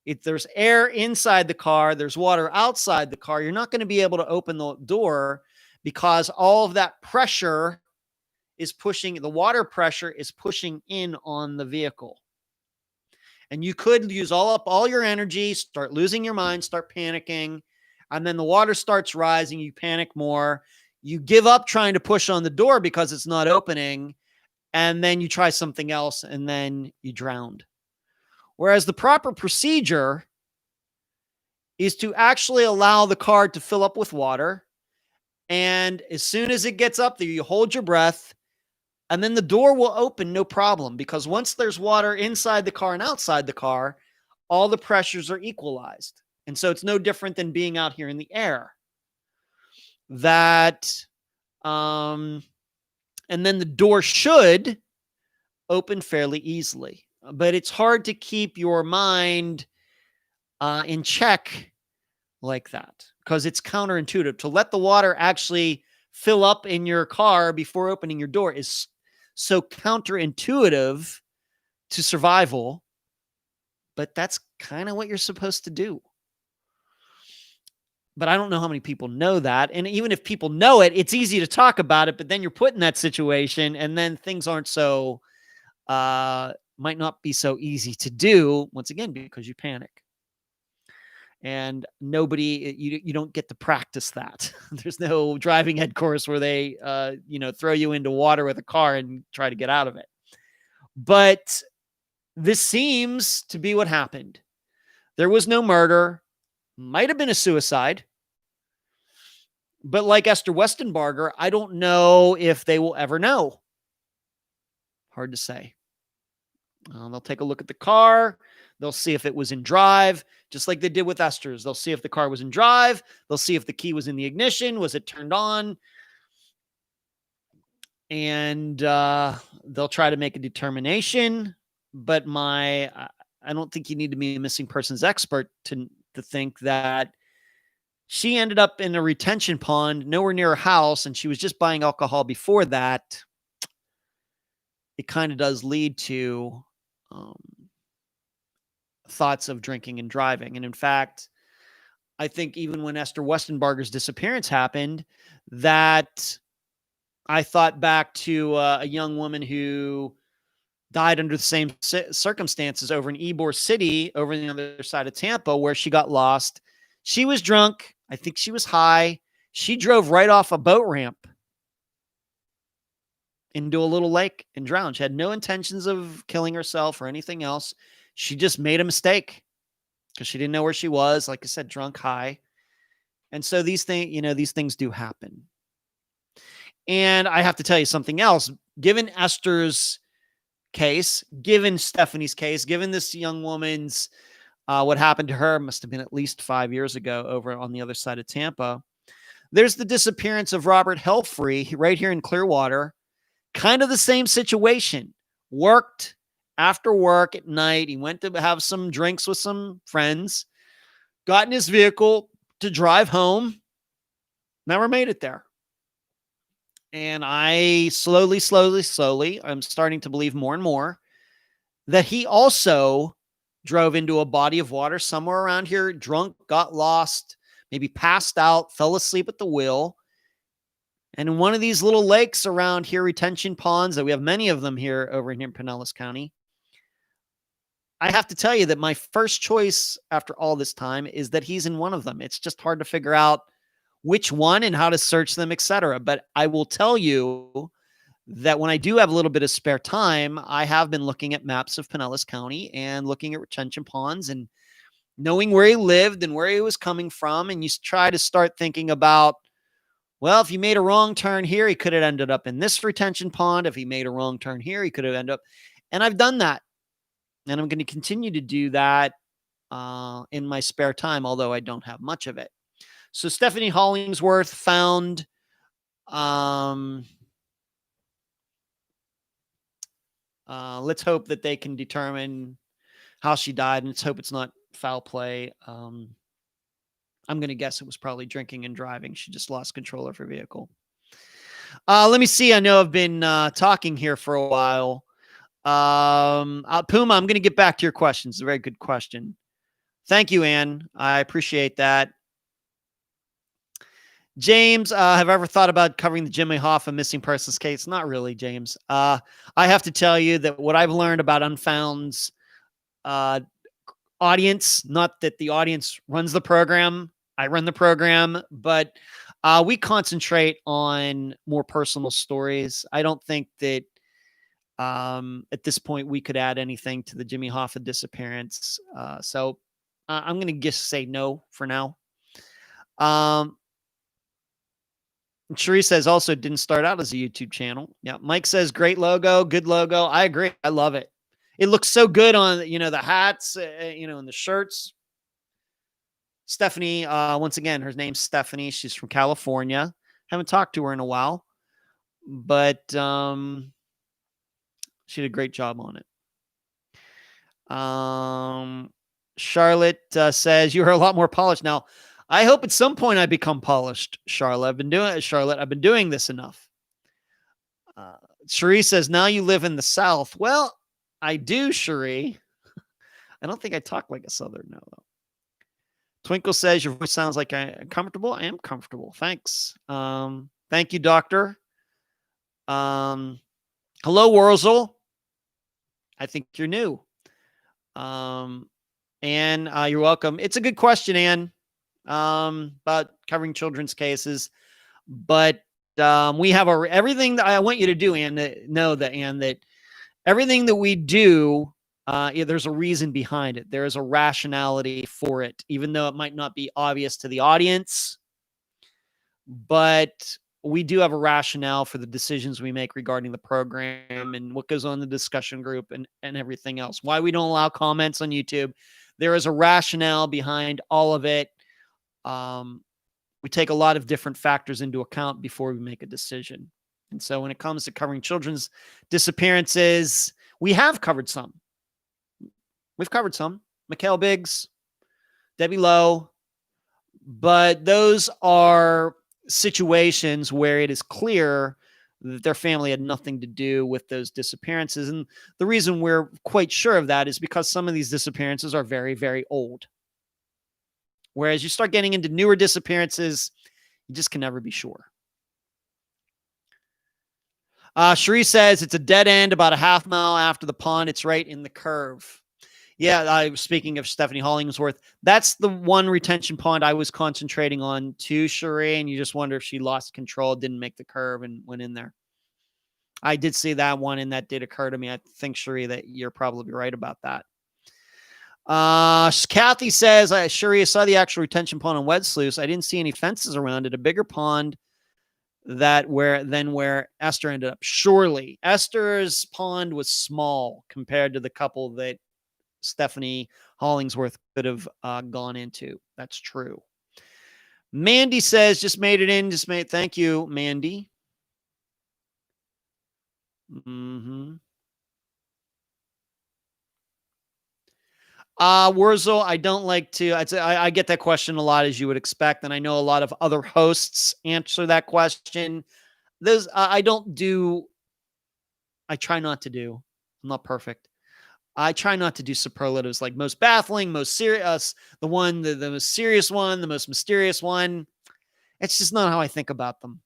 if there's air inside the car, there's water outside the car, you're not going to be able to open the door because all of that pressure is pushing, the water pressure is pushing in on the vehicle. And you could use all your energy, start losing your mind, start panicking, and then the water starts rising, you panic more, you give up trying to push on the door because it's not opening, and then you try something else, and then you drowned. Whereas the proper procedure is to actually allow the car to fill up with water, and as soon as it gets up there, you hold your breath, and then the door will open, no problem, because once there's water inside the car and outside the car, all the pressures are equalized. And so it's no different than being out here in the air. And then the door should open fairly easily. But it's hard to keep your mind in check like that because it's counterintuitive. To let the water actually fill up in your car before opening your door is so counterintuitive to survival, but that's kind of what you're supposed to do. But I don't know how many people know that. And even if people know it, it's easy to talk about it, but then you're put in that situation and then things aren't so might not be so easy to do, once again, because you panic. And you don't get to practice that. There's no driving ed course where they, throw you into water with a car and try to get out of it. But this seems to be what happened. There was no murder. Might have been a suicide. But like Esther Westenbarger, I don't know if they will ever know. Hard to say. They'll take a look at the car. They'll see if it was in drive, just like they did with Esther's. They'll see if the car was in drive. They'll see if the key was in the ignition. Was it turned on? And they'll try to make a determination. But I don't think you need to be a missing persons expert to think that she ended up in a retention pond nowhere near her house, and she was just buying alcohol before that. It kind of does lead to thoughts of drinking and driving. And in fact, I think even when Esther Westenbarger's disappearance happened, that I thought back to a young woman who died under the same circumstances over in Ybor City, over on the other side of Tampa, where she got lost. She was drunk. I think she was high. She drove right off a boat ramp into a little lake and drowned. She had no intentions of killing herself or anything else. She just made a mistake because she didn't know where she was. Like I said, drunk, high. And so these things do happen. And I have to tell you something else. Given Esther's case, given Stephanie's case, given this young woman's, what happened to her must have been at least 5 years ago over on the other side of Tampa. There's the disappearance of Robert Helfrey right here in Clearwater. Kind of the same situation. Worked after work at night. He went to have some drinks with some friends, got in his vehicle to drive home, never made it there. And I slowly, I'm starting to believe more and more that he also drove into a body of water somewhere around here, drunk, got lost, maybe passed out, fell asleep at the wheel. And in one of these little lakes around here, retention ponds, that we have many of them here over in Pinellas County, I have to tell you that my first choice after all this time is that he's in one of them. It's just hard to figure out which one and how to search them, etc. But I will tell you that when I do have a little bit of spare time, I have been looking at maps of Pinellas County and looking at retention ponds and knowing where he lived and where he was coming from. And you try to start thinking about, well, if he made a wrong turn here, he could have ended up in this retention pond. If he made a wrong turn here, he could have ended up. And I've done that. And I'm going to continue to do that in my spare time, although I don't have much of it. So Stephanie Hollingsworth found let's hope that they can determine how she died, and let's hope it's not foul play. I'm going to guess it was probably drinking and driving. She just lost control of her vehicle. Let me see. I know I've been talking here for a while. Puma, I'm going to get back to your question. It's a very good question. Thank you, Ann. I appreciate that. James, have I ever thought about covering the Jimmy Hoffa missing persons case? Not really, James. I have to tell you that what I've learned about Unfound's audience, not that the audience runs the program, I run the program, but we concentrate on more personal stories. I don't think that at this point we could add anything to the Jimmy Hoffa disappearance. So I'm going to just say no for now. Cherie says also didn't start out as a YouTube channel. Yeah. Mike says great logo, good logo. I agree. I love it. It looks so good on, the hats, and the shirts. Stephanie, once again, her name's Stephanie. She's from California. Haven't talked to her in a while, but she did a great job on it. Charlotte says you are a lot more polished now. I hope at some point I become polished, Charlotte. I've been doing this enough. Cherie says, now you live in the South. Well, I do, Cherie. I don't think I talk like a Southern now, though. Twinkle says, your voice sounds like I'm comfortable. I am comfortable. Thanks. Thank you, doctor. Hello, Wurzel. I think you're new. Anne, you're welcome. It's a good question, Anne, about covering children's cases. But we have everything that I want you to do, Anne, that everything that we do, there's a reason behind it. There is a rationality for it, even though it might not be obvious to the audience. But we do have a rationale for the decisions we make regarding the program and what goes on in the discussion group and everything else. Why we don't allow comments on YouTube. There is a rationale behind all of it. We take a lot of different factors into account before we make a decision. And so when it comes to covering children's disappearances, we have covered some. We've covered some. Mikhail Biggs, Debbie Lowe. But those are situations where it is clear that their family had nothing to do with those disappearances. And the reason we're quite sure of that is because some of these disappearances are very, very old. Whereas you start getting into newer disappearances, you just can never be sure. Cherie says it's a dead end about a half mile after the pond. It's right in the curve. Yeah, speaking of Stephanie Hollingsworth, that's the one retention pond I was concentrating on too, Cherie, and you just wonder if she lost control, didn't make the curve, and went in there. I did see that one, and that did occur to me. I think, Cherie, that you're probably right about that. Kathy says, Cherie, I saw the actual retention pond on Wed Sluice. I didn't see any fences around it. A bigger pond where Esther ended up. Surely. Esther's pond was small compared to the couple that Stephanie Hollingsworth could have gone into. That's true. Mandy says, just made it in. Thank you, Mandy. Wurzel, I don't like to, I get that question a lot, as you would expect. And I know a lot of other hosts answer that question. I try not to do. I'm not perfect. I try not to do superlatives like most baffling, most serious, the most serious one, the most mysterious one. It's just not how I think about them.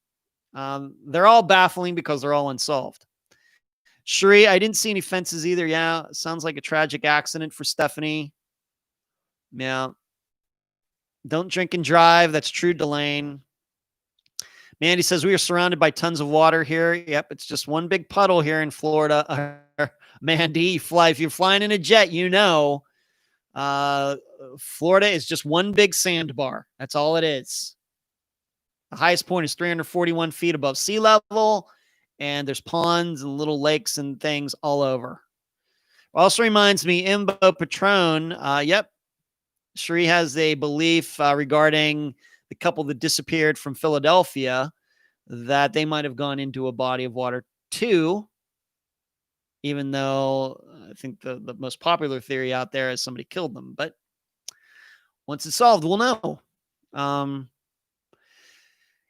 They're all baffling because they're all unsolved. Cherie, I didn't see any fences either. Yeah, sounds like a tragic accident for Stephanie. Yeah. Don't drink and drive. That's true, Delane. Mandy says, we are surrounded by tons of water here. Yep, it's just one big puddle here in Florida. Mandy, if you're flying in a jet, Florida is just one big sandbar. That's all it is. The highest point is 341 feet above sea level, and there's ponds and little lakes and things all over. Also reminds me, Imbo Patron, yep, Cherie has a belief regarding the couple that disappeared from Philadelphia that they might have gone into a body of water too, even though I think the most popular theory out there is somebody killed them. But once it's solved, we'll know.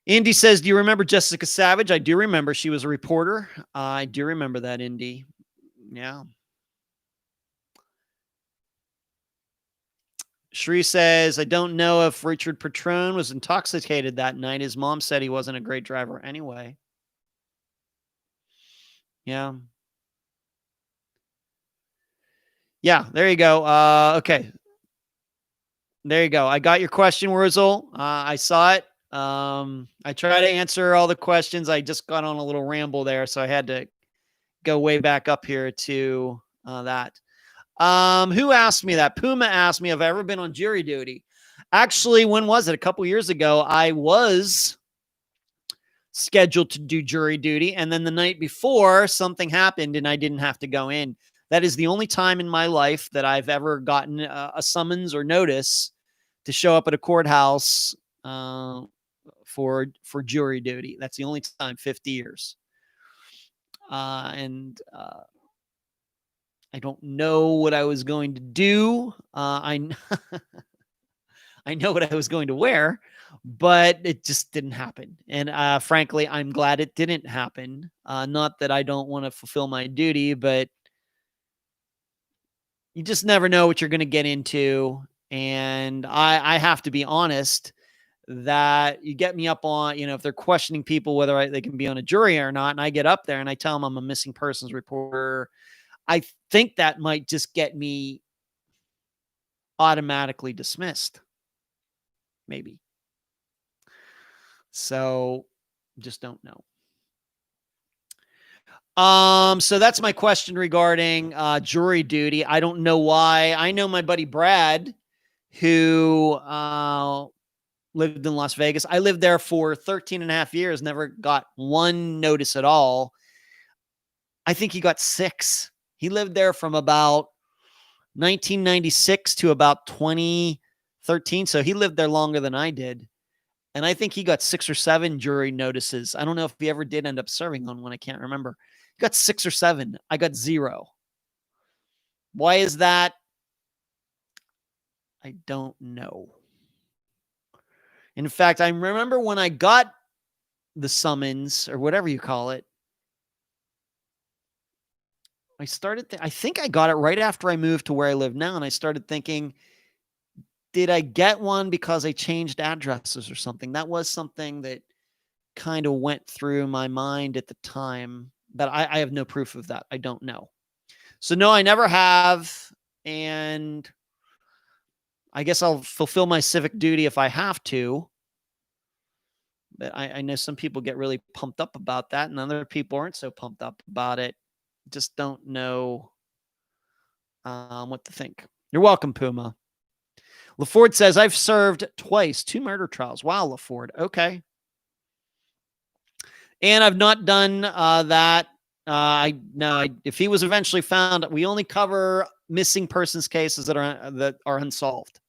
Indy says, do you remember Jessica Savage? I do remember. She was a reporter. I do remember that, Indy. Yeah. Cherie says, I don't know if Richard Patron was intoxicated that night. His mom said he wasn't a great driver anyway. Yeah. Yeah, there you go. Okay. There you go. I got your question, Wurzel. I saw it. I try to answer all the questions. I just got on a little ramble there, so I had to go way back up here to that. Who asked me that? Puma asked me if I've ever been on jury duty. Actually, when was it? A couple years ago, I was scheduled to do jury duty, and then the night before, something happened, and I didn't have to go in. That is the only time in my life that I've ever gotten a summons or notice to show up at a courthouse for jury duty. That's the only time, 50 years. And I don't know what I was going to do. I know what I was going to wear, but it just didn't happen. And frankly, I'm glad it didn't happen. Not that I don't want to fulfill my duty, but you just never know what you're going to get into. And I have to be honest that you get me up on, if they're questioning people whether they can be on a jury or not, and I get up there and I tell them I'm a missing persons reporter, I think that might just get me automatically dismissed. Maybe. So just don't know. So that's my question regarding jury duty. I don't know why. I know my buddy Brad, who lived in Las Vegas. I lived there for 13 and a half years, never got one notice at all. I think he got 6. He lived there from about 1996 to about 2013. So he lived there longer than I did. And I think he got 6 or 7 jury notices. I don't know if he ever did end up serving on one. I can't remember. He got 6 or 7. I got 0. Why is that? I don't know. In fact, I remember when I got the summons or whatever you call it, I think I got it right after I moved to where I live now. And I started thinking, did I get one because I changed addresses or something? That was something that kind of went through my mind at the time, but I have no proof of that. I don't know. So no, I never have. And I guess I'll fulfill my civic duty if I have to. But I know some people get really pumped up about that, and other people aren't so pumped up about it. Just don't know what to think. You're welcome, Puma. LaFord says, I've served twice, 2 murder trials. Wow, LaFord. Okay. And I've not done that. If he was eventually found, we only cover missing persons cases that are unsolved.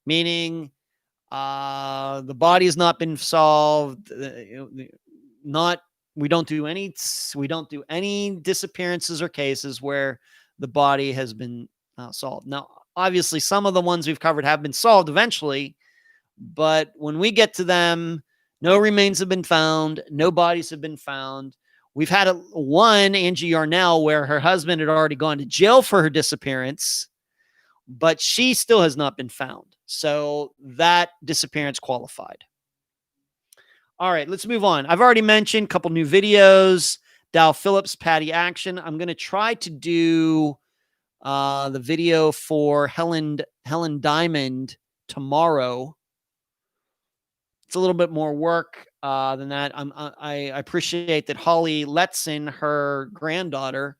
Meaning the body has not been solved. We don't do any disappearances or cases where the body has been solved. Now, obviously, some of the ones we've covered have been solved eventually, but when we get to them, no remains have been found, no bodies have been found. We've had one, Angie Yarnell, where her husband had already gone to jail for her disappearance, but she still has not been found. So that disappearance qualified. All right, let's move on. I've already mentioned a couple new videos. Dow Phillips, Patty Action. I'm going to try to do the video for Helen Diamond tomorrow. It's a little bit more work than that. I appreciate that Holly Letson, her granddaughter,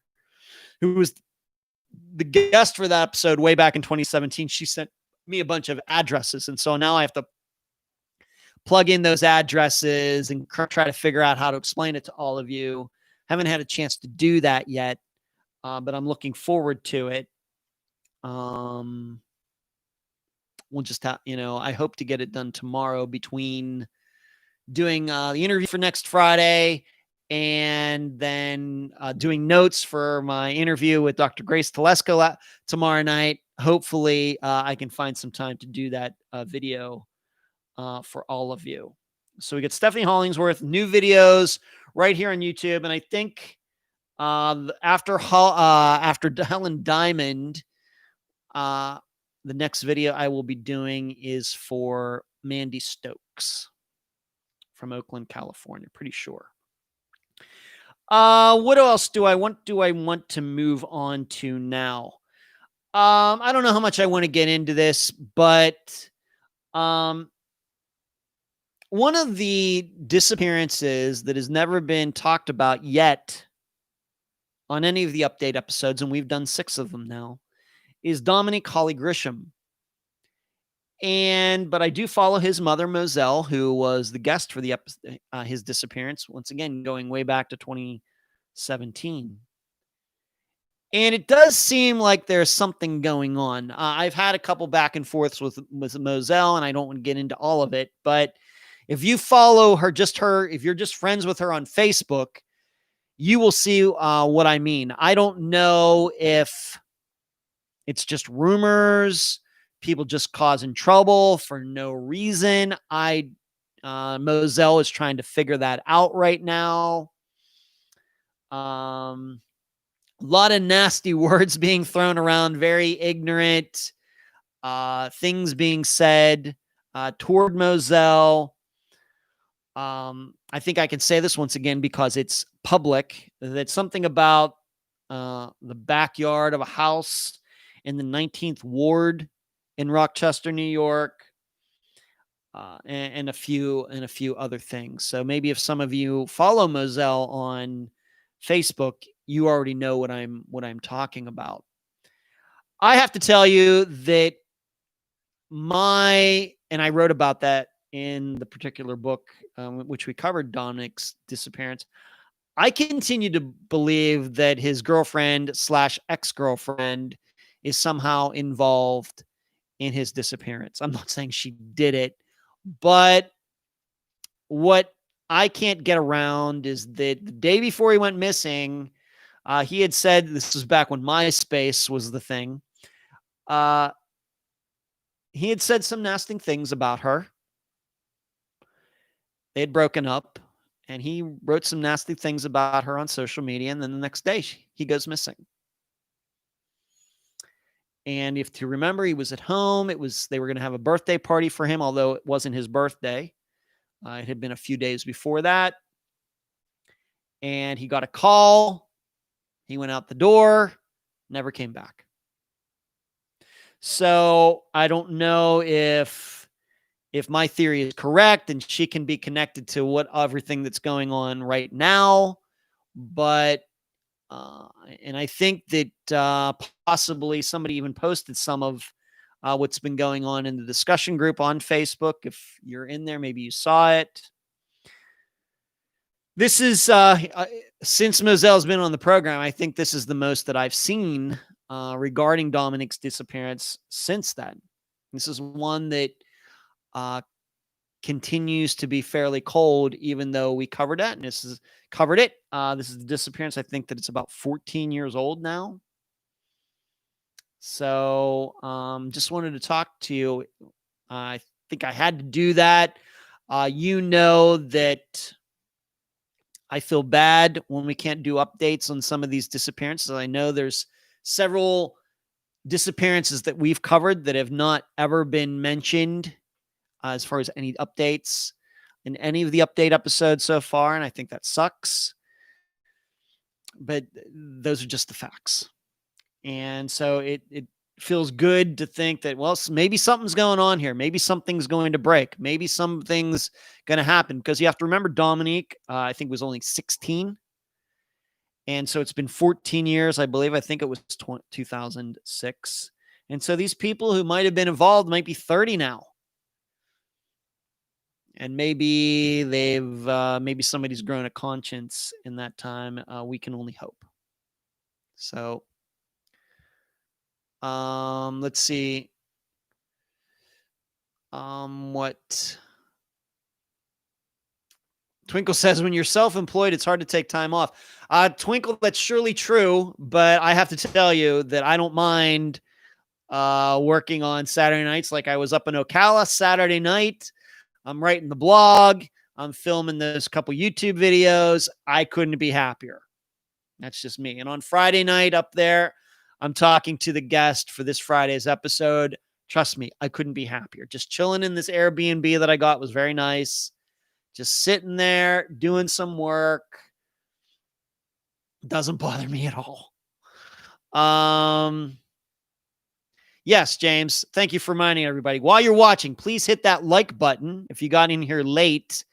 who was the guest for that episode way back in 2017, she sent me a bunch of addresses. And so now I have to plug in those addresses and try to figure out how to explain it to all of you. Haven't had a chance to do that yet, but I'm looking forward to it. We'll just have, I hope to get it done tomorrow between doing the interview for next Friday and then doing notes for my interview with Dr. Grace Telesco tomorrow night. Hopefully I can find some time to do that video for all of you. So we get Stephanie Hollingsworth, new videos right here on YouTube. And I think after Helen Diamond, the next video I will be doing is for Mandy Stokes from Oakland, California. Pretty sure. What else do I want to move on to now? I don't know how much I want to get into this, but one of the disappearances that has never been talked about yet on any of the update episodes, and we've done 6 of them now, is Domonique Holley Grisham. But I do follow his mother, Moselle, who was the guest for the his disappearance, once again, going way back to 2017. And it does seem like there's something going on. I've had a couple back and forths with Moselle, and I don't want to get into all of it, but if you follow her, if you're just friends with her on Facebook, you will see what I mean. I don't know if it's just rumors, people just causing trouble for no reason. Moselle is trying to figure that out right now. A lot of nasty words being thrown around, very ignorant things being said toward Moselle. I think I can say this once again because it's public, that something about the backyard of a house in the 19th Ward in Rochester, New York, and a few other things. So maybe if some of you follow Moselle on Facebook, you already know what I'm talking about. I have to tell you that and I wrote about that in the particular book, which we covered Dominique's disappearance. I continue to believe that his girlfriend / ex-girlfriend is somehow involved in his disappearance. I'm not saying she did it, but what I can't get around is that the day before he went missing, he had said, this was back when MySpace was the thing. He had said some nasty things about her. They had broken up, and he wrote some nasty things about her on social media. And then the next day he goes missing. And if you remember, he was at home. They were going to have a birthday party for him, although it wasn't his birthday. It had been a few days before that. And he got a call. He went out the door, never came back. So I don't know if my theory is correct and she can be connected to everything that's going on right now. But, and I think that possibly somebody even posted some of what's been going on in the discussion group on Facebook. If you're in there, maybe you saw it. This is, since Moselle's been on the program, I think this is the most that I've seen regarding Dominique's disappearance since then. This is one that continues to be fairly cold, even though we covered it. And this is the disappearance. I think that it's about 14 years old now. So just wanted to talk to you. I think I had to do that. You know that I feel bad when we can't do updates on some of these disappearances. I know there's several disappearances that we've covered that have not ever been mentioned as far as any updates in any of the update episodes so far. And I think that sucks. But those are just the facts. And so it feels good to think that, well, maybe something's going on here. Maybe something's going to break. Maybe something's going to happen. Because you have to remember, Domonique, I think, was only 16. And so it's been 14 years, I believe. I think it was 2006. And so these people who might have been involved might be 30 now. And maybe maybe somebody's grown a conscience in that time. We can only hope. So let's see. What Twinkle says, when you're self-employed, it's hard to take time off. Twinkle, that's surely true, but I have to tell you that I don't mind working on Saturday nights. Like I was up in Ocala Saturday night. I'm writing the blog. I'm filming those couple YouTube videos. I couldn't be happier. That's just me. And on Friday night up there, I'm talking to the guest for this Friday's episode. Trust me, I couldn't be happier. Just chilling in this Airbnb that I got was very nice. Just sitting there, doing some work. Doesn't bother me at all. Yes, James, thank you for reminding everybody. While you're watching, please hit that like button. If you got in here late,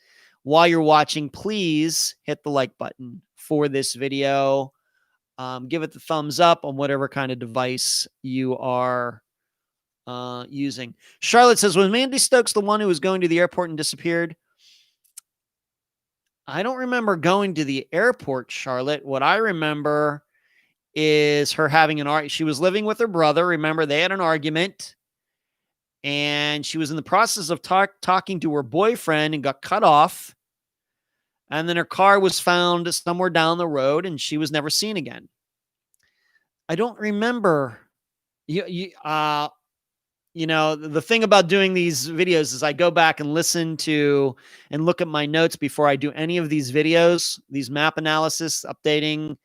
while you're watching, please hit the like button for this video. Give it the thumbs up on whatever kind of device you are using. Charlotte says, was Mandy Stokes the one who was going to the airport and disappeared? I don't remember going to the airport, Charlotte. What I remember is her having an argument. She was living with her brother. Remember, they had an argument. And she was in the process of talking to her boyfriend and got cut off. And then her car was found somewhere down the road and she was never seen again. I don't remember. You know, the thing about doing these videos is I go back and listen to and look at my notes before I do any of these videos, these map analysis, updating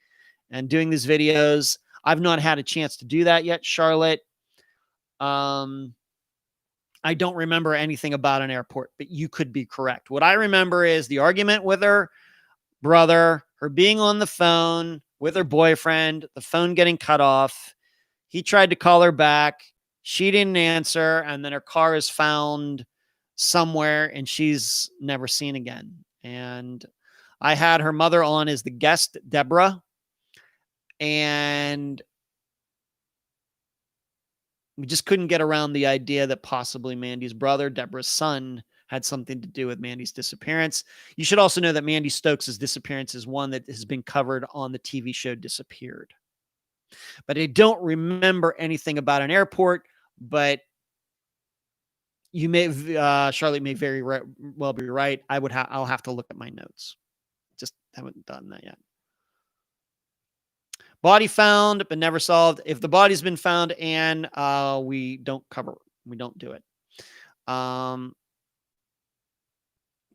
and doing these videos. I've not had a chance to do that yet, Charlotte. I don't remember anything about an airport, but you could be correct. What I remember is the argument with her brother, her being on the phone with her boyfriend, the phone getting cut off. He tried to call her back. She didn't answer. And then her car is found somewhere and she's never seen again. And I had her mother on as the guest, Deborah. And we just couldn't get around the idea that possibly Mandy's brother, Deborah's son, had something to do with Mandy's disappearance. You should also know that Mandy Stokes' disappearance is one that has been covered on the TV show Disappeared. But I don't remember anything about an airport, but you may, Charlotte may very well be right. I'll have to look at my notes. Just haven't done that yet. Body found, but never solved. If the body's been found, and we don't cover, we don't do it.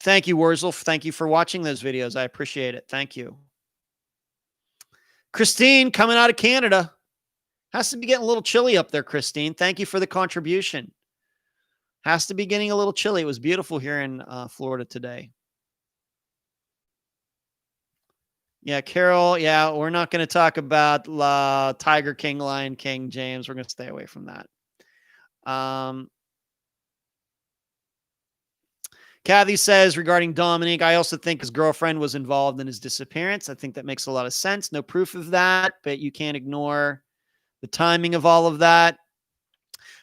Thank you, Wurzel. Thank you for watching those videos. I appreciate it. Thank you. Christine, coming out of Canada. Has to be getting a little chilly up there, Christine. Thank you for the contribution. Has to be getting a little chilly. It was beautiful here in Florida today. Yeah, Carol. Yeah, we're not going to talk about Tiger King, Lion King, James. We're going to stay away from that. Kathy says, regarding Domonique, I also think his girlfriend was involved in his disappearance. I think that makes a lot of sense. No proof of that, but you can't ignore the timing of all of that.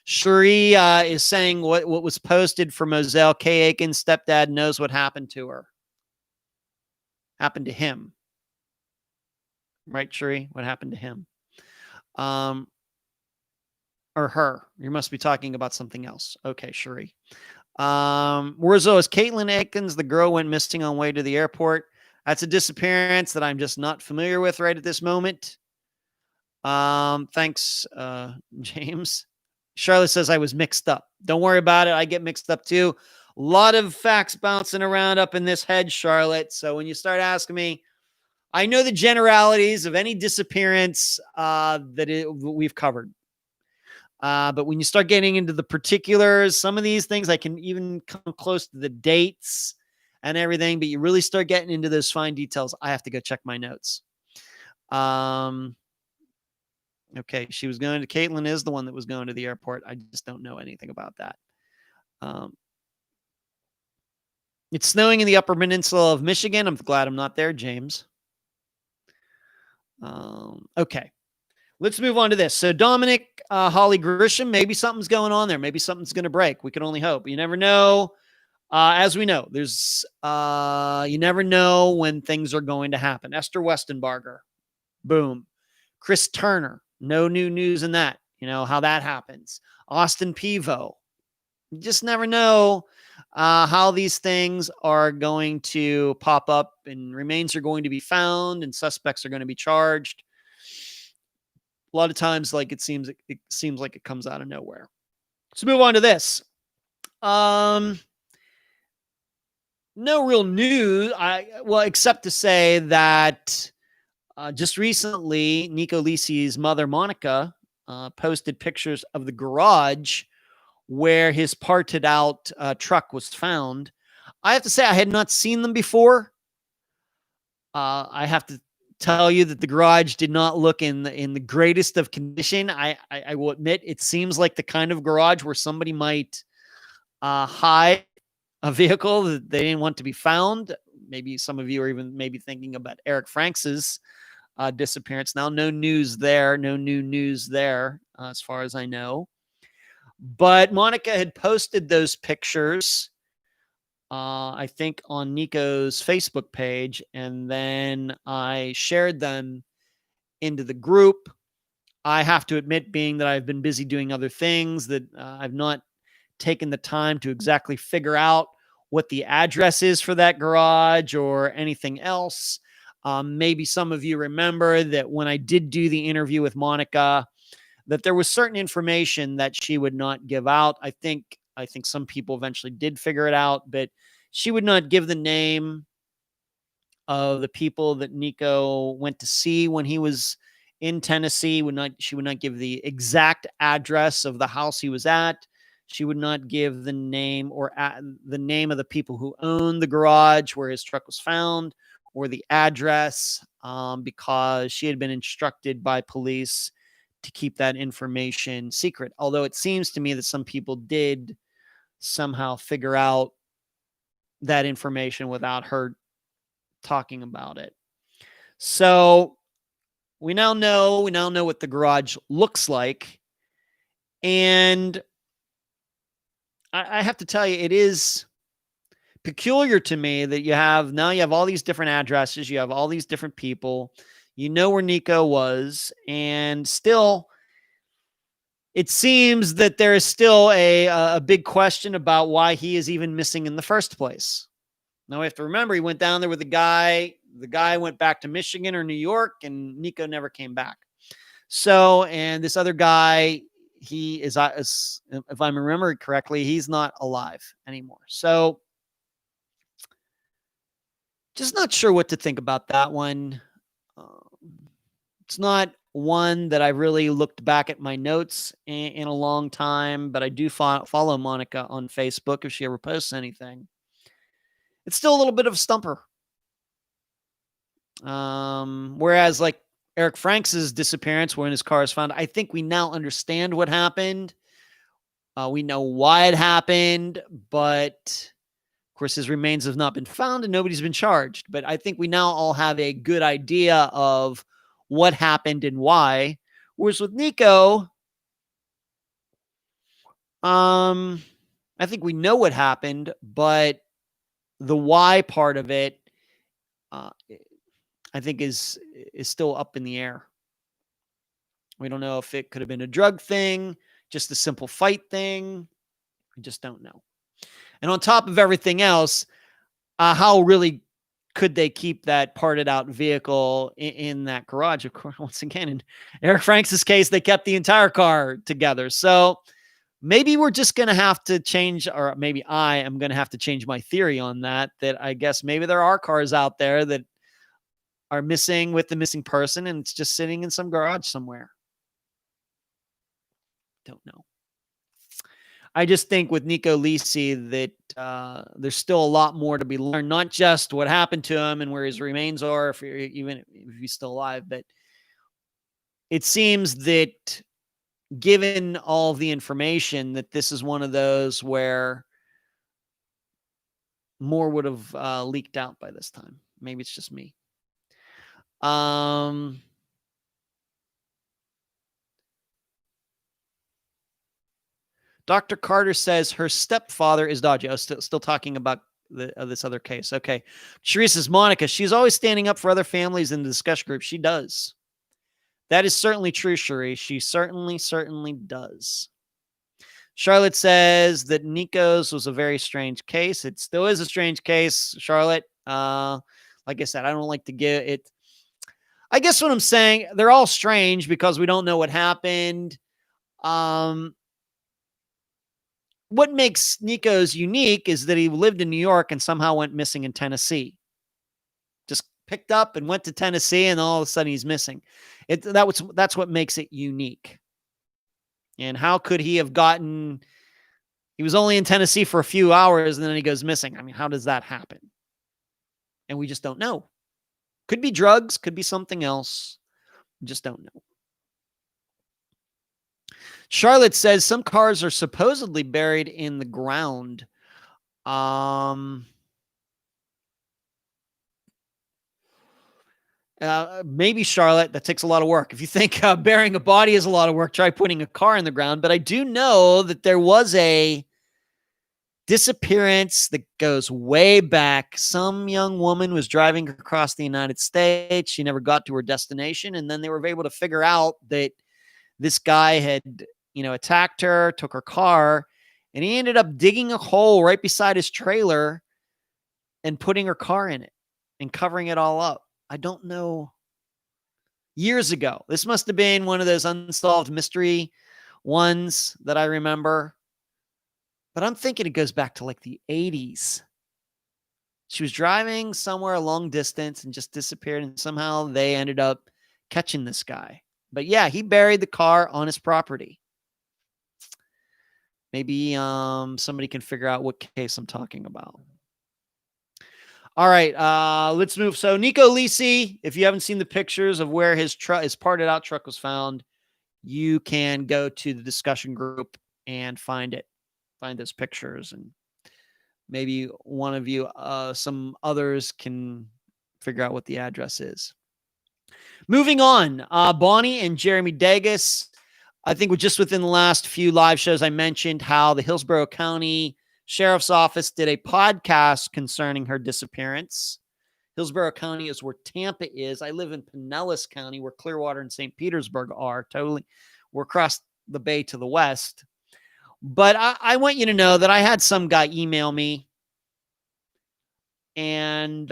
Cherie is saying what was posted for Moselle. Kay Aiken's stepdad knows what happened to her. Happened to him. Right, Cherie? What happened to him? Or her. You must be talking about something else. Okay, Cherie. Wurzo, is Caitlin Aikens the girl went missing on way to the airport? That's a disappearance that I'm just not familiar with right at this moment. Thanks, James. Charlotte says I was mixed up. Don't worry about it. I get mixed up too. A lot of facts bouncing around up in this head, Charlotte. So when you start asking me, I know the generalities of any disappearance we've covered. But when you start getting into the particulars, some of these things, I can even come close to the dates and everything, but you really start getting into those fine details. I have to go check my notes. Okay. Caitlin is the one that was going to the airport. I just don't know anything about that. It's snowing in the Upper Peninsula of Michigan. I'm glad I'm not there, James. Okay. Let's move on to this. So Domonique Holley Grisham, maybe something's going on there. Maybe something's going to break. We can only hope. You never know. As we know, you never know when things are going to happen. Esther Westenbarger, boom. Chris Turner, no new news in that. You know how that happens. Austin Pivo. You just never know how these things are going to pop up, and remains are going to be found and suspects are going to be charged. A lot of times, it seems like it comes out of nowhere. Let's move on to this. No real news. Except to say that just recently, Nico Lisi's mother, Monica, posted pictures of the garage where his parted out truck was found. I have to say, I had not seen them before. I have to tell you that the garage did not look in the greatest of condition. I will admit, it seems like the kind of garage where somebody might hide a vehicle that they didn't want to be found. Maybe some of you are even maybe thinking about Eric Franks's disappearance. Now, no news there, no new news there, as far as I know. But Monica had posted those pictures, I think, on Nico's Facebook page, and then I shared them into the group. I have to admit, being that I've been busy doing other things, that I've not taken the time to exactly figure out what the address is for that garage or anything else. Maybe some of you remember that when I did do the interview with Monica, that there was certain information that she would not give out. I think some people eventually did figure it out, but she would not give the name of the people that Nico went to see when he was in Tennessee. She would not give the exact address of the house he was at. She would not give the name or the name of the people who owned the garage where his truck was found, or the address because she had been instructed by police to keep that information secret. Although it seems to me that some people did somehow figure out that information without her talking about it. So we now know what the garage looks like. And I have to tell you, it is peculiar to me that you have all these different addresses, you have all these different people, you know where Nico was, and still it seems that there is still a big question about why he is even missing in the first place. Now we have to remember he went down there with a guy. The guy went back to Michigan or New York, and Nico never came back. So, and this other guy, he is, if I'm remembering correctly, he's not alive anymore. So, just not sure what to think about that one. It's not one that I really looked back at my notes in a long time, but I do follow Monica on Facebook if she ever posts anything. It's still a little bit of a stumper. Whereas like Eric Franks' disappearance when his car is found, I think we now understand what happened. We know why it happened, but of course his remains have not been found and nobody's been charged. But I think we now all have a good idea of what happened and why. Whereas with Nico, I think we know what happened, but the why part of it, I think is still up in the air. We don't know if it could have been a drug thing, just a simple fight thing. We just don't know. And on top of everything else, how really could they keep that parted out vehicle in that garage? Of course, once again, in Eric Franks' case, they kept the entire car together. So maybe we're just going to have to change, or maybe I am going to have to change my theory on that I guess maybe there are cars out there that are missing with the missing person and it's just sitting in some garage somewhere. Don't know. I just think with Nico Lisi that there's still a lot more to be learned, not just what happened to him and where his remains are, even if he's still alive, but it seems that given all the information that this is one of those where more would have leaked out by this time. Maybe it's just me. Dr. Carter says her stepfather is dodgy. I was still talking about this other case. Okay. Cherise says, Monica, she's always standing up for other families in the discussion group. She does. That is certainly true, Cherise. She certainly does. Charlotte says that Nico's was a very strange case. It still is a strange case, Charlotte. Like I said, I don't like to give it. I guess what I'm saying, they're all strange because we don't know what happened. What makes Nico's unique is that he lived in New York and somehow went missing in Tennessee. Just picked up and went to Tennessee and all of a sudden he's missing. That's what makes it unique. And how could he have gotten, he was only in Tennessee for a few hours and then he goes missing. I mean, how does that happen? And we just don't know. Could be drugs, could be something else. We just don't know. Charlotte says some cars are supposedly buried in the ground. Maybe, Charlotte, that takes a lot of work. If you think burying a body is a lot of work, try putting a car in the ground. But I do know that there was a disappearance that goes way back. Some young woman was driving across the United States. She never got to her destination. And then they were able to figure out that this guy had, attacked her, took her car, and he ended up digging a hole right beside his trailer and putting her car in it and covering it all up. I don't know. Years ago. This must have been one of those unsolved mystery ones that I remember. But I'm thinking it goes back to like the 80s. She was driving somewhere a long distance and just disappeared, and somehow they ended up catching this guy. But yeah, he buried the car on his property. Maybe somebody can figure out what case I'm talking about. All right, let's move. So Nico Lisi, if you haven't seen the pictures of where his parted out truck was found, you can go to the discussion group and find those pictures, and maybe one of you, some others can figure out what the address is. Moving on, Bonnie and Jeremy Degas. I think just within the last few live shows, I mentioned how the Hillsborough County Sheriff's Office did a podcast concerning her disappearance. Hillsborough County is where Tampa is. I live in Pinellas County, where Clearwater and St. Petersburg are. Totally, we're across the bay to the west. But I want you to know that I had some guy email me and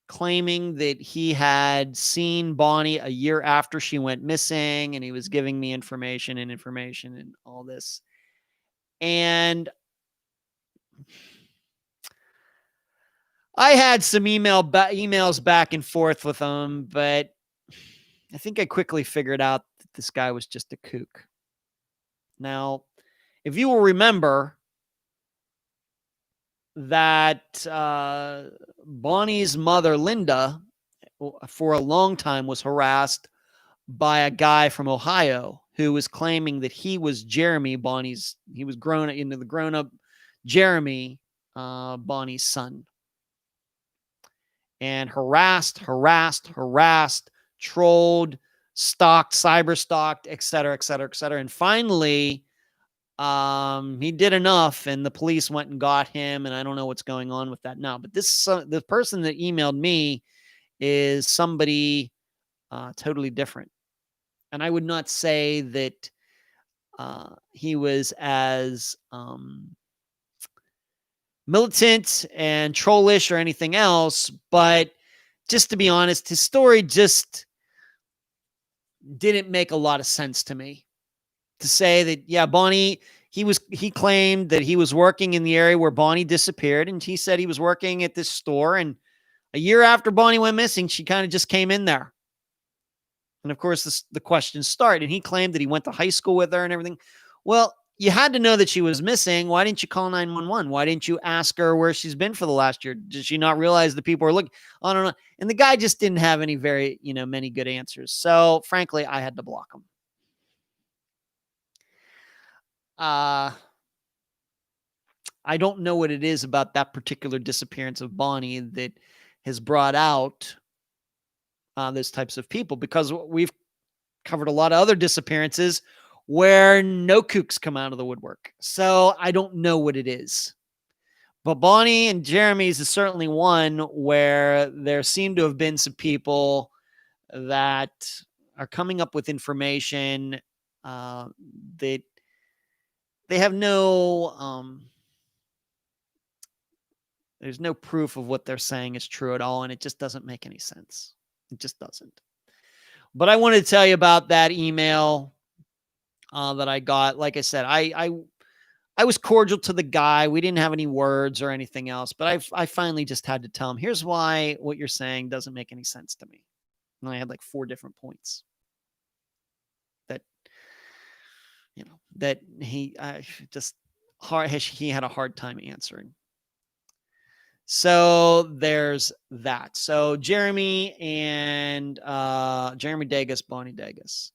claiming that he had seen Bonnie a year after she went missing, and he was giving me information and all this. And I had some emails back and forth with him, but I think I quickly figured out that this guy was just a kook. Now, if you will remember that Bonnie's mother, Linda, for a long time was harassed by a guy from Ohio who was claiming that he was Jeremy, he was grown up Jeremy, Bonnie's son. And harassed, trolled, stalked, cyber stalked, et cetera, et cetera, et cetera. And finally, he did enough, and the police went and got him. And I don't know what's going on with that now. But the person that emailed me is somebody totally different. And I would not say that he was as militant and trollish or anything else, but just to be honest, his story just didn't make a lot of sense to me. To say that, yeah, Bonnie, he claimed that he was working in the area where Bonnie disappeared, and he said he was working at this store, and a year after Bonnie went missing, she kind of just came in there. And of course, the questions start, and he claimed that he went to high school with her and everything. Well, you had to know that she was missing. Why didn't you call 911? Why didn't you ask her where she's been for the last year? Did she not realize that people were looking? I don't know. And the guy just didn't have any many good answers. So frankly, I had to block him. I don't know what it is about that particular disappearance of Bonnie that has brought out those types of people, because we've covered a lot of other disappearances where no kooks come out of the woodwork. So I don't know what it is. But Bonnie and Jeremy's is certainly one where there seem to have been some people that are coming up with information that they have there's no proof of what they're saying is true at all, and it just doesn't make any sense. It just doesn't. But I wanted to tell you about that email that I got. Like I said, I was cordial to the guy. We didn't have any words or anything else, but I finally just had to tell him, here's why what you're saying doesn't make any sense to me. And I had like 4 different points that he he had a hard time answering. So there's that. So Jeremy and Jeremy Degas, Bonnie Degas.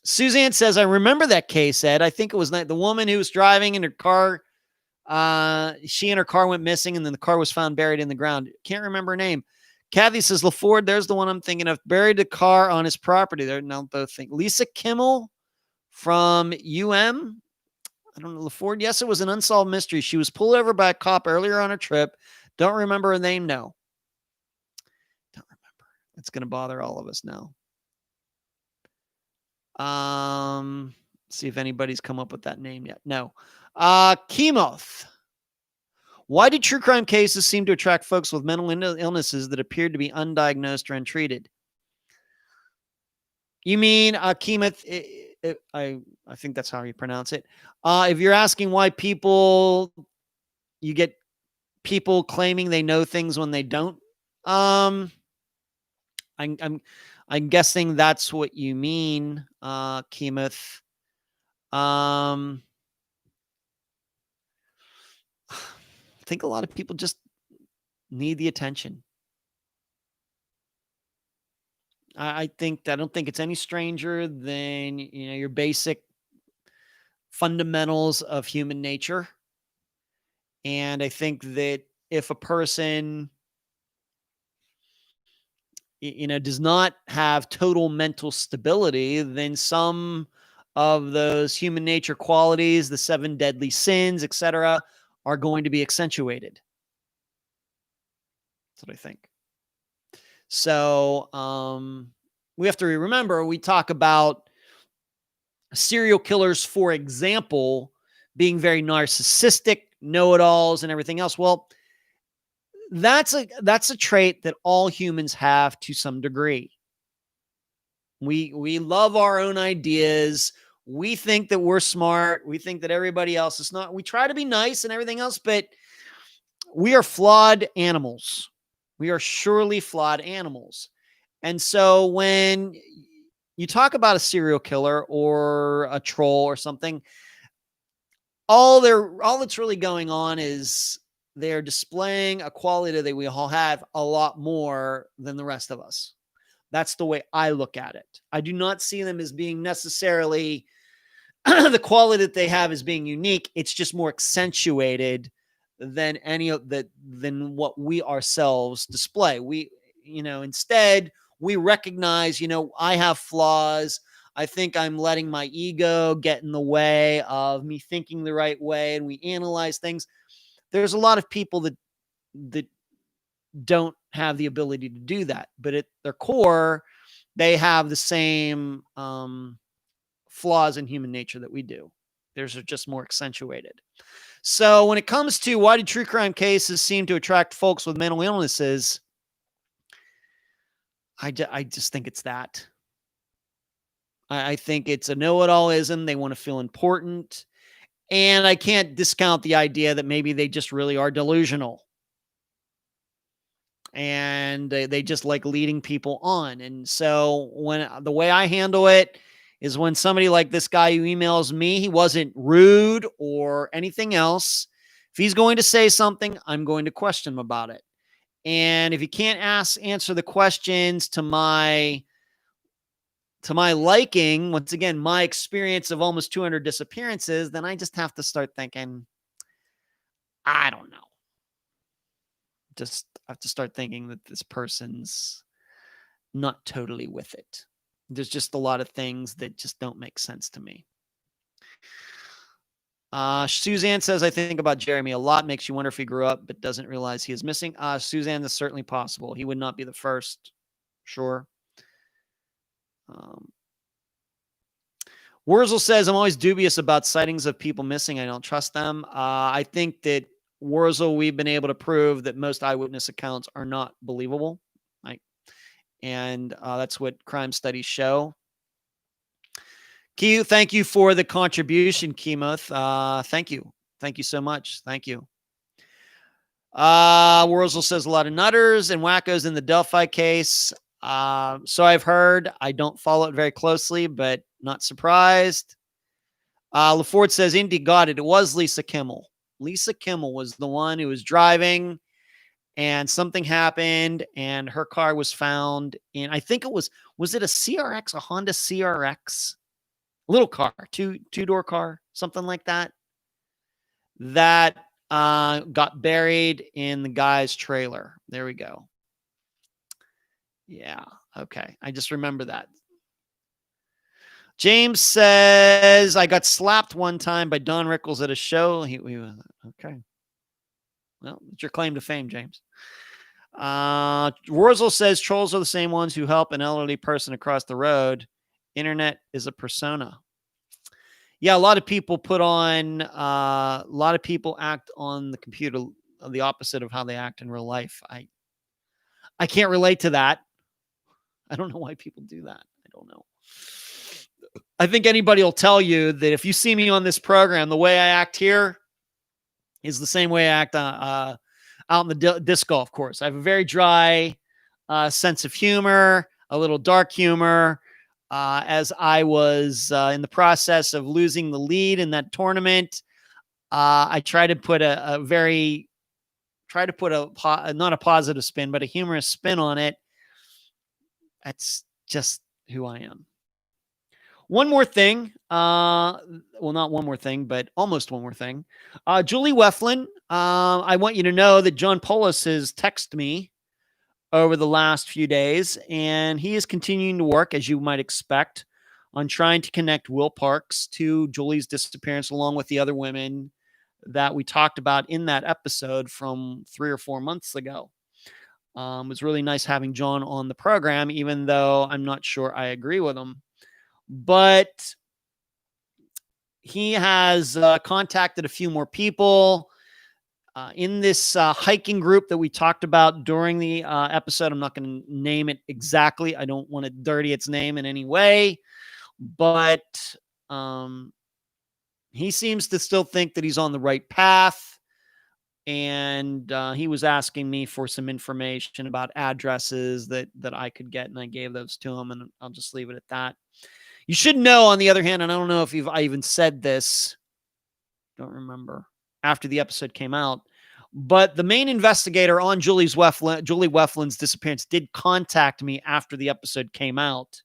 Suzanne says, I remember that case, Ed. I think it was the woman who was driving in her car. She and her car went missing, and then the car was found buried in the ground. Can't remember her name. Kathy says, LaFord, there's the one I'm thinking of. Buried the car on his property. They're now both thinking. Lisa Kimmel from UM. I don't know, LaFord. Yes, it was an unsolved mystery. She was pulled over by a cop earlier on her trip. Don't remember her name. No. Don't remember. It's going to bother all of us now. See if anybody's come up with that name yet. No. Chemoth. Why do true crime cases seem to attract folks with mental illnesses that appeared to be undiagnosed or untreated? You mean Chemoth? I think that's how you pronounce it. If you're asking why you get people claiming they know things when they don't, I'm guessing that's what you mean, Chemoth. think a lot of people just need the attention. I don't think it's any stranger than, your basic fundamentals of human nature. And I think that if a person, does not have total mental stability, then some of those human nature qualities, the 7 deadly sins, etc., are going to be accentuated. That's what I think. So we have to remember, we talk about serial killers, for example, being very narcissistic, know-it-alls, and everything else. Well, that's a trait that all humans have to some degree. We love our own ideas. We think that we're smart. We think that everybody else is not. We try to be nice and everything else, but we are flawed animals. We are surely flawed animals. And so when you talk about a serial killer or a troll or something, all that's really going on is they're displaying a quality that we all have a lot more than the rest of us. That's the way I look at it. I do not see them as being necessarily the quality that they have as being unique. It's just more accentuated than than what we ourselves display. We, instead we recognize, I have flaws. I think I'm letting my ego get in the way of me thinking the right way, and we analyze things. There's a lot of people that don't have the ability to do that, but at their core, they have the same flaws in human nature that we do. Theirs are just more accentuated. So when it comes to why do true crime cases seem to attract folks with mental illnesses, I just think it's that. I think it's a know-it-allism. They want to feel important. And I can't discount the idea that maybe they just really are delusional. And they just like leading people on. And so when the way I handle it is when somebody like this guy who emails me, he wasn't rude or anything else. If he's going to say something, I'm going to question him about it. And if he can't answer the questions to my liking, once again, my experience of almost 200 disappearances, then I just have to start thinking, I don't know. Just have to start thinking that this person's not totally with it. There's just a lot of things that just don't make sense to me. Suzanne says, I think about Jeremy a lot. Makes you wonder if he grew up but doesn't realize he is missing. Suzanne, that's certainly possible. He would not be the first. Sure. Wurzel says, I'm always dubious about sightings of people missing. I don't trust them. I think that Wurzel, we've been able to prove that most eyewitness accounts are not believable. And that's what crime studies show. Q, thank you for the contribution, Kemoth. Thank you. Thank you so much. Thank you. Wurzel says a lot of nutters and wackos in the Delphi case. So I've heard. I don't follow it very closely, but not surprised. LaFord says, Indy got it. It was Lisa Kimmel. Lisa Kimmel was the one who was driving, and something happened, and her car was found in, I think it was it a CRX, a Honda CRX? Little car, two-door car, something like that. That got buried in the guy's trailer. There we go. Yeah, okay. I just remember that. James says, I got slapped one time by Don Rickles at a show. Okay. Well, it's your claim to fame, James. Wurzel says, trolls are the same ones who help an elderly person across the road. Internet is a persona. Yeah, a lot of people a lot of people act on the computer the opposite of how they act in real life. I can't relate to that. I don't know why people do that. I don't know. I think anybody will tell you that if you see me on this program, the way I act here is the same way I act out in the disc golf course. I have a very dry sense of humor, a little dark humor. As I was in the process of losing the lead in that tournament, I tried to put a very try to put not a positive spin, but a humorous spin on it. That's just who I am. One more thing. Well, not one more thing, but almost one more thing. Julie Weflen, I want you to know that John Polis has texted me over the last few days, and he is continuing to work, as you might expect, on trying to connect Will Parks to Julie's disappearance, along with the other women that we talked about in that episode from 3 or 4 months ago. It was really nice having John on the program, even though I'm not sure I agree with him. But he has contacted a few more people in this hiking group that we talked about during the episode. I'm not going to name it exactly. I don't want to dirty its name in any way. But he seems to still think that he's on the right path. And he was asking me for some information about addresses that I could get, and I gave those to him, and I'll just leave it at that. You should know, on the other hand, and I don't know if I even said this, don't remember, after the episode came out, but the main investigator on Julie Weflen's disappearance did contact me after the episode came out.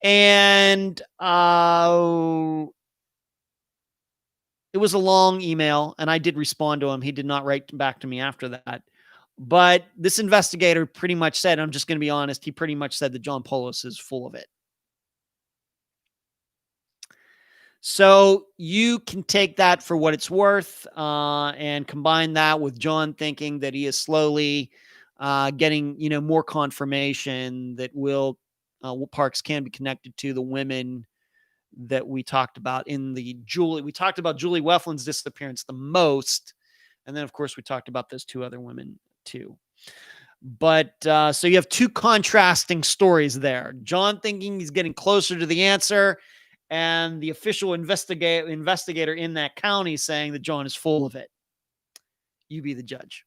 And it was a long email, and I did respond to him. He did not write back to me after that. But this investigator pretty much said, I'm just going to be honest, he pretty much said that John Polis is full of it. So you can take that for what it's worth and combine that with John thinking that he is slowly getting, more confirmation that Will Parks can be connected to the women that we talked about in the Julie. We talked about Julie Weflen's disappearance the most. And then, of course, we talked about those two other women too. But so you have two contrasting stories there. John thinking he's getting closer to the answer, and the official investigator in that county saying that John is full of it. You be the judge.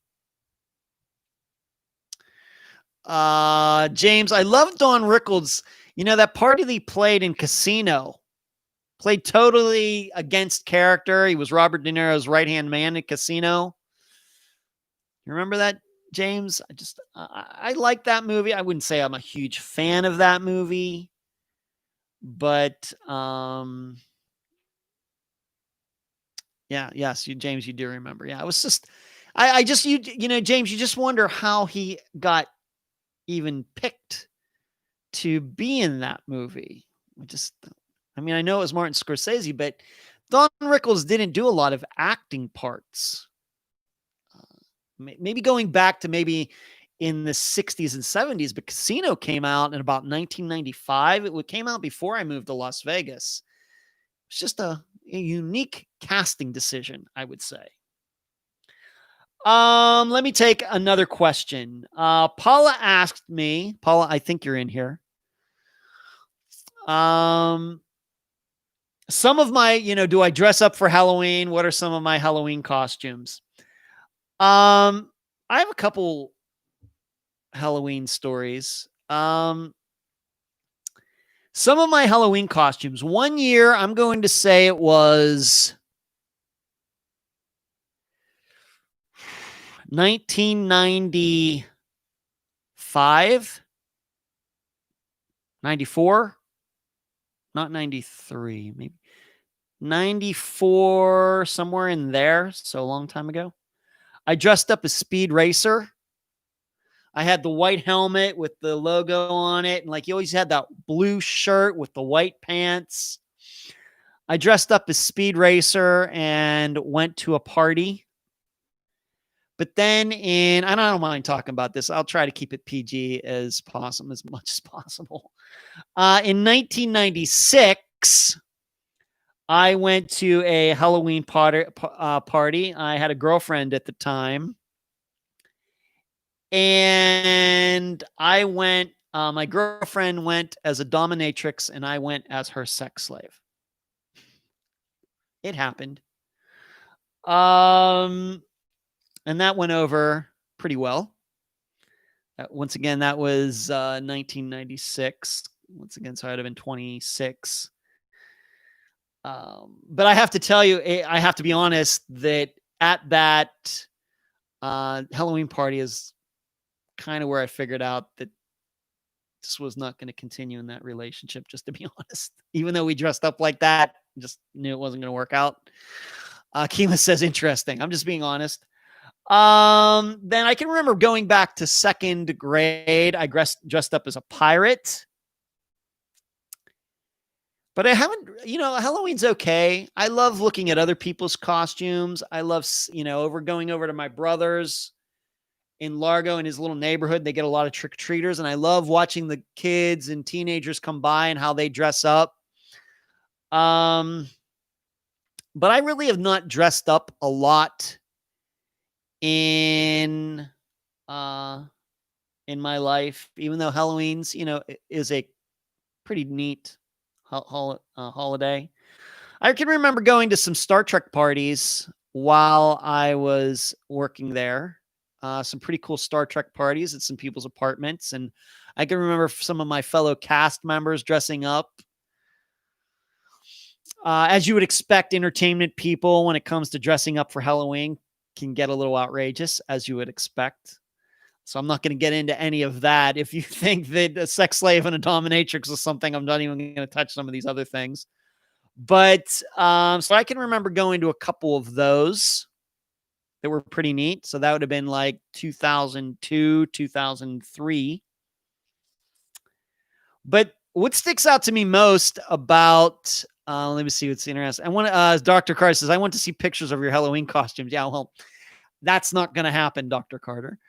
James, I love Don Rickles. That part that he played in Casino, played totally against character. He was Robert De Niro's right-hand man in Casino. You remember that, James? I like that movie. I wouldn't say I'm a huge fan of that movie, but yes, James, you do remember. Yeah, it was just, James, you just wonder how he got even picked to be in that movie. I know it was Martin Scorsese, but Don Rickles didn't do a lot of acting parts. Maybe going back to maybe in the 60s and 70s, but Casino came out in about 1995. It came out before I moved to Las Vegas. It's just a unique casting decision, I would say. Let me take another question. Paula asked me, Paula, I think you're in here. Some of my, do I dress up for Halloween? What are some of my Halloween costumes? I have a couple Halloween stories. Some of my Halloween costumes. One year, I'm going to say it was 1995, 94, not 93, maybe 94, somewhere in there. So a long time ago. I dressed up as Speed Racer. I had the white helmet with the logo on it. And you always had that blue shirt with the white pants. I dressed up as Speed Racer and went to a party. But then I don't mind talking about this. I'll try to keep it PG as much as possible. In 1996, I went to a Halloween party. I had a girlfriend at the time. And I went, my girlfriend went as a dominatrix, and I went as her sex slave. It happened. And that went over pretty well. Once again, that was 1996. Once again, so I'd have been 26. But I have to tell you, I have to be honest that at that Halloween party is kind of where I figured out that this was not going to continue in that relationship, just to be honest. Even though we dressed up like that, just knew it wasn't going to work out. Kima says, interesting. I'm just being honest. Then I can remember going back to second grade. I dressed up as a pirate. But I haven't, Halloween's okay. I love looking at other people's costumes. I love, going over to my brother's in Largo in his little neighborhood. They get a lot of trick-or-treaters, and I love watching the kids and teenagers come by and how they dress up. But I really have not dressed up a lot in my life, even though Halloween's, is a pretty neat holiday. I can remember going to some Star Trek parties while I was working there. Some pretty cool Star Trek parties at some people's apartments. And I can remember some of my fellow cast members dressing up. As you would expect, entertainment people, when it comes to dressing up for Halloween, can get a little outrageous, as you would expect. So I'm not going to get into any of that. If you think that a sex slave and a dominatrix is something, I'm not even going to touch some of these other things. But so I can remember going to a couple of those that were pretty neat. So that would have been like 2002, 2003. But what sticks out to me most about, let me see what's interesting. I want Dr. Carter says, I want to see pictures of your Halloween costumes. Yeah, well, that's not going to happen, Dr. Carter.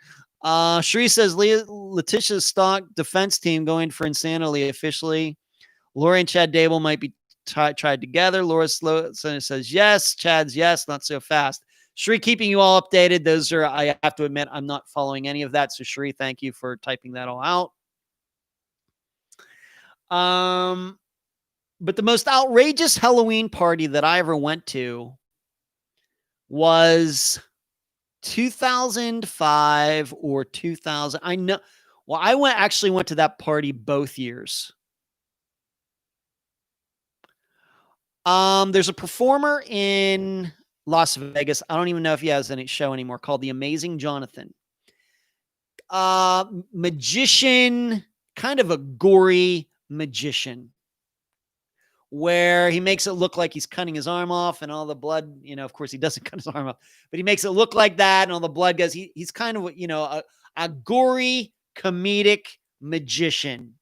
Sheree says, Letitia's stock defense team going for insanity officially. Lori and Chad Dable might be tried together. Laura says yes. Chad's yes, not so fast. Sheree, keeping you all updated. Those are, I have to admit, I'm not following any of that. So Sheree, thank you for typing that all out. But the most outrageous Halloween party that I ever went to was 2005 or 2000. I know. Well, I actually went to that party both years. There's a performer in Las Vegas. I don't even know if he has any show anymore, called The Amazing Jonathan. Magician, kind of a gory magician, where he makes it look like he's cutting his arm off and all the blood, of course he doesn't cut his arm off, but he makes it look like that and all the blood goes. He's kind of, a gory comedic magician.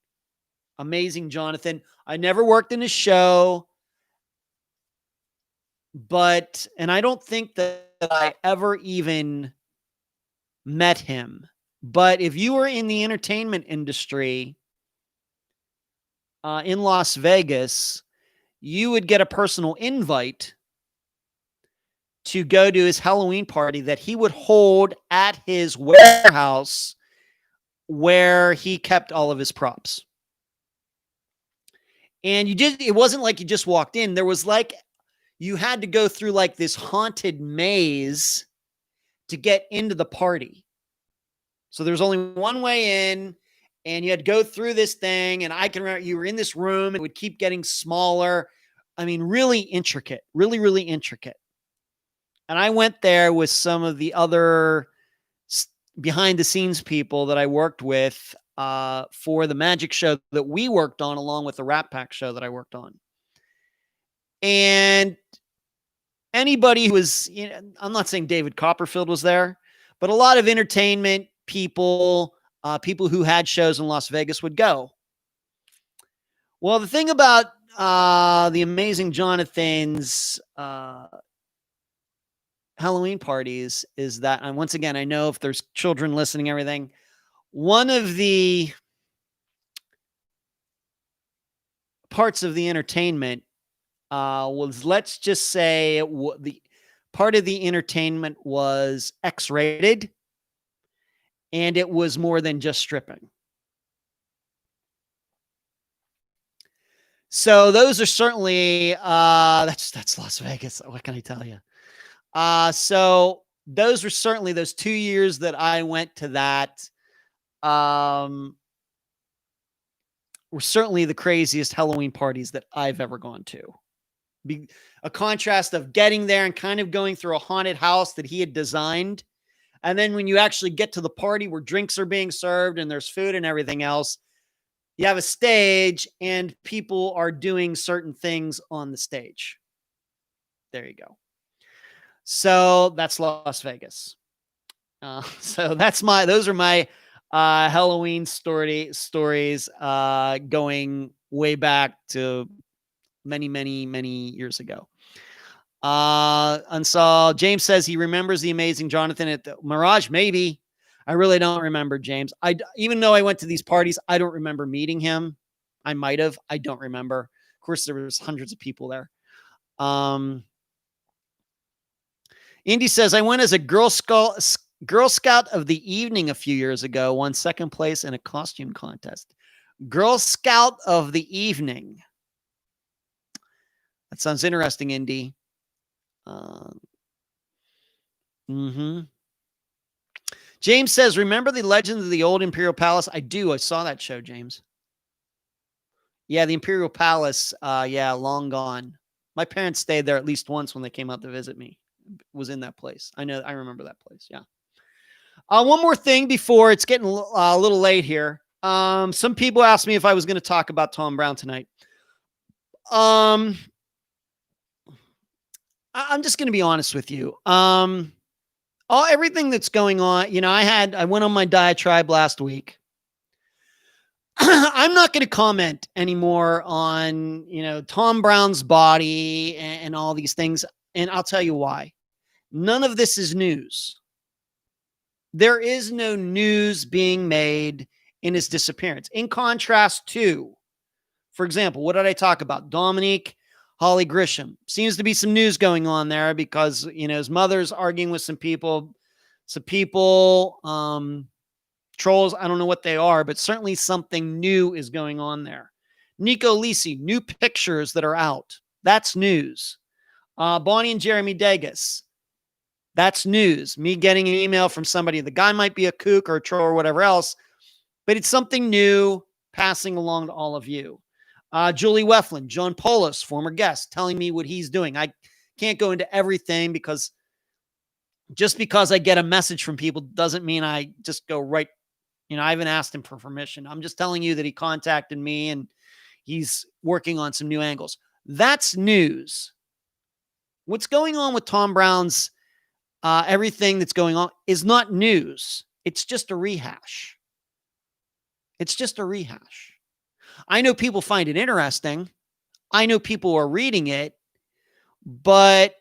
Amazing Jonathan. I never worked in a show, and I don't think that I ever even met him. But if you were in the entertainment industry in Las Vegas, you would get a personal invite to go to his Halloween party that he would hold at his warehouse where he kept all of his props. And it wasn't like you just walked in. There was you had to go through this haunted maze to get into the party. So there's only one way in, and you had to go through this thing. And I can remember you were in this room and it would keep getting smaller. I mean, really intricate, really, really intricate. And I went there with some of the other behind the scenes people that I worked with for the magic show that we worked on, along with the Rat Pack show that I worked on. And anybody who was, I'm not saying David Copperfield was there, but a lot of entertainment people, people who had shows in Las Vegas would go. Well, the thing about the Amazing Jonathan's Halloween parties is that, and once again, I know if there's children listening, everything, one of the parts of the entertainment was, let's just say, the part of the entertainment was X-rated, and it was more than just stripping. So those are certainly that's Las Vegas. What can I tell you? So those were certainly those 2 years that I went to that. Were certainly the craziest Halloween parties that I've ever gone to. A contrast of getting there and kind of going through a haunted house that he had designed. And then when you actually get to the party where drinks are being served and there's food and everything else, you have a stage and people are doing certain things on the stage. There you go. So that's Las Vegas. So those are my Halloween stories going way back to many, many, many years ago. Unsaw James says he remembers the amazing Jonathan at the Mirage. Maybe. I really don't remember, James. Even though I went to these parties, I don't remember meeting him. I might have. I don't remember. Of course, there was hundreds of people there. Indy says, I went as a Girl Scout of the evening a few years ago, won second place in a costume contest. Girl Scout of the evening. That sounds interesting, Indy. James says, remember the Legends of the Old Imperial Palace? I do. I saw that show, James. Yeah, the Imperial Palace. Yeah, long gone. My parents stayed there at least once when they came out to visit me. Was in that place. I remember that place. Yeah. One more thing before it's getting a little late here. Some people asked me if I was going to talk about Tom Brown tonight. I'm just going to be honest with you. Everything that's going on, I went on my diatribe last week. I'm not going to comment anymore on, Tom Brown's body and all these things. And I'll tell you why. None of this is news. There is no news being made in his disappearance. In contrast to, for example, what did I talk about? Domonique Holley Grisham. Seems to be some news going on there because, his mother's arguing with some people, trolls. I don't know what they are, but certainly something new is going on there. Nieko Lisi, new pictures that are out. That's news. Bonnie and Jeremy Degas. That's news. Me getting an email from somebody. The guy might be a kook or a troll or whatever else, but it's something new passing along to all of you. Julie Weflen, John Polis, former guest, telling me what he's doing. I can't go into everything because just because I get a message from people doesn't mean I just go right. I haven't asked him for permission. I'm just telling you that he contacted me and he's working on some new angles. That's news. What's going on with Tom Brown's everything that's going on is not news. It's just a rehash. It's just a rehash. I know people find it interesting. I know people are reading it, but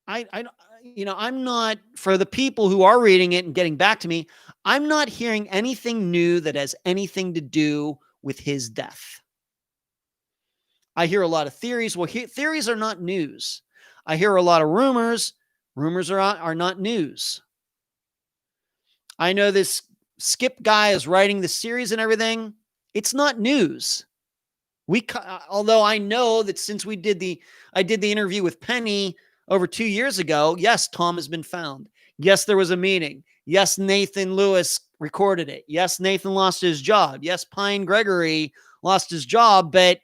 I'm not, for the people who are reading it and getting back to me, I'm not hearing anything new that has anything to do with his death. I hear a lot of theories. Well, theories are not news. I hear a lot of rumors. Rumors are not news. I know this Skip guy is writing the series and everything. It's not news. Although I know that since I did the interview with Penny over 2 years ago, yes, Tom has been found. Yes, there was a meeting. Yes, Nathan Lewis recorded it. Yes, Nathan lost his job. Yes, Pine Gregory lost his job, but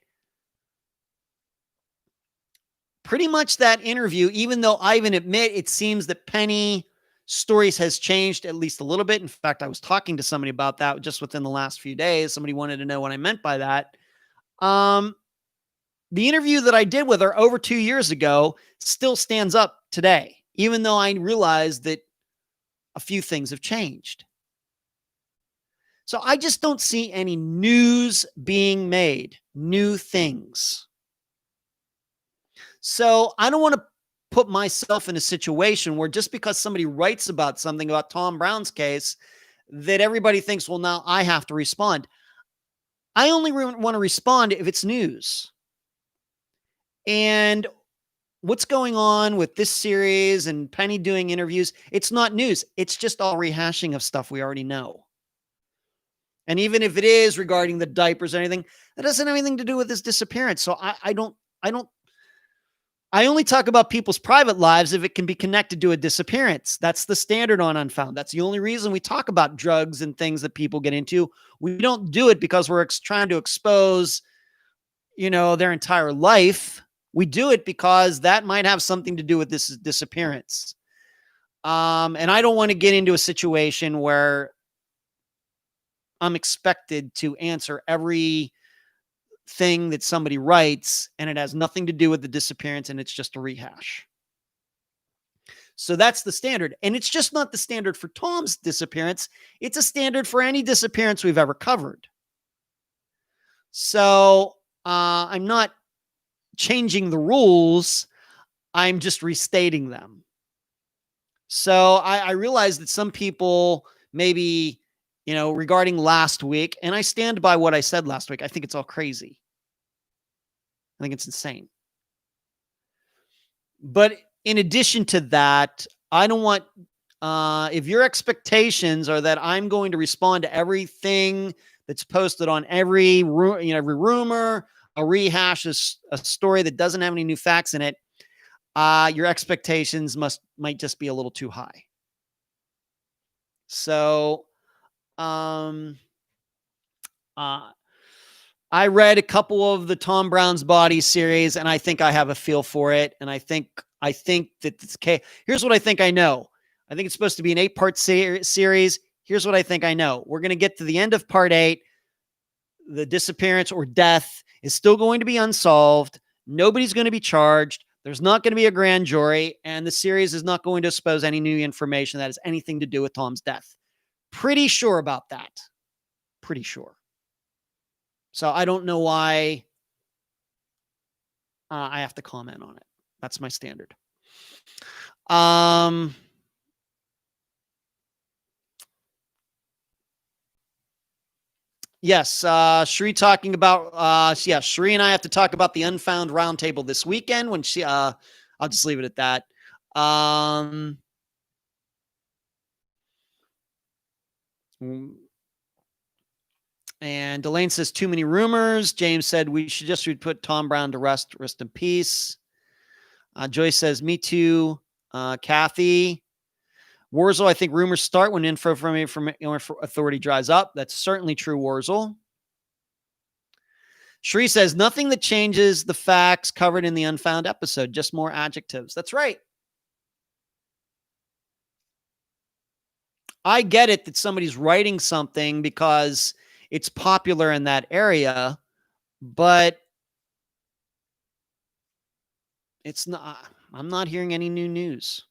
pretty much that interview, even though I even admit it seems that Penny stories has changed at least a little bit. In fact, I was talking to somebody about that just within the last few days. Somebody wanted to know what I meant by that. The interview that I did with her over 2 years ago still stands up today, even though I realized that a few things have changed. So I just don't see any news being made, new things. So I don't want to put myself in a situation where just because somebody writes about something about Tom Brown's case, that everybody thinks, well, now I have to respond. I only want to respond if it's news. And what's going on with this series and Penny doing interviews, it's not news. It's just all rehashing of stuff we already know. And even if it is regarding the diapers or anything, that doesn't have anything to do with his disappearance. So I only talk about people's private lives if it can be connected to a disappearance. That's the standard on Unfound. That's the only reason we talk about drugs and things that people get into. We don't do it because we're trying to expose, their entire life. We do it because that might have something to do with this disappearance. And I don't want to get into a situation where I'm expected to answer every thing that somebody writes and it has nothing to do with the disappearance and it's just a rehash. So that's the standard. And it's just not the standard for Tom's disappearance. It's a standard for any disappearance we've ever covered. So I'm not changing the rules. I'm just restating them. So I realize that some people maybe, regarding last week, and I stand by what I said last week. I think it's all crazy. I think it's insane. But in addition to that, I don't want, if your expectations are that I'm going to respond to everything that's posted on every rumor, a rehash, a story that doesn't have any new facts in it, your expectations might just be a little too high. So, I read a couple of the Tom Brown's Body series, and I think I have a feel for it. And I think that it's okay. Here's what I think I know. I think it's supposed to be an 8-part series. Here's what I think I know. We're going to get to the end of part 8. The disappearance or death is still going to be unsolved. Nobody's going to be charged. There's not going to be a grand jury, and the series is not going to expose any new information that has anything to do with Tom's death. Pretty sure about that. Pretty sure. So I don't know why I have to comment on it. That's my standard. Yes, Sheree talking about, Sheree and I have to talk about the Unfound Roundtable this weekend when I'll just leave it at that. And Delane says, too many rumors. James said, we should just put Tom Brown to rest in peace. Joyce says, me too. Kathy. Warzel, I think rumors start when info from authority dries up. That's certainly true, Warzel. Sheree says, nothing that changes the facts covered in the Unfound episode, just more adjectives. That's right. I get it that somebody's writing something because it's popular in that area, but it's not. I'm not hearing any new news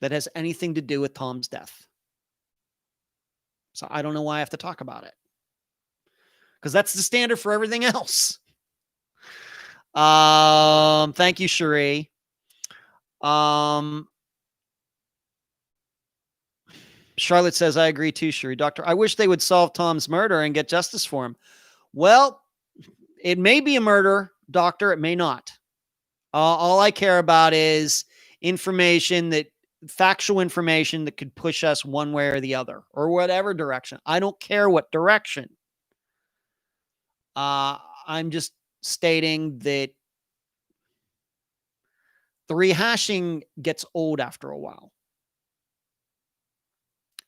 that has anything to do with Tom's death. So I don't know why I have to talk about it, because that's the standard for everything else. Thank you, Sheree. Charlotte says, I agree too, Sheree. Doctor, I wish they would solve Tom's murder and get justice for him. Well, it may be a murder, doctor. It may not. All I care about is factual information that could push us one way or the other, or whatever direction. I don't care what direction. I'm just stating that the rehashing gets old after a while.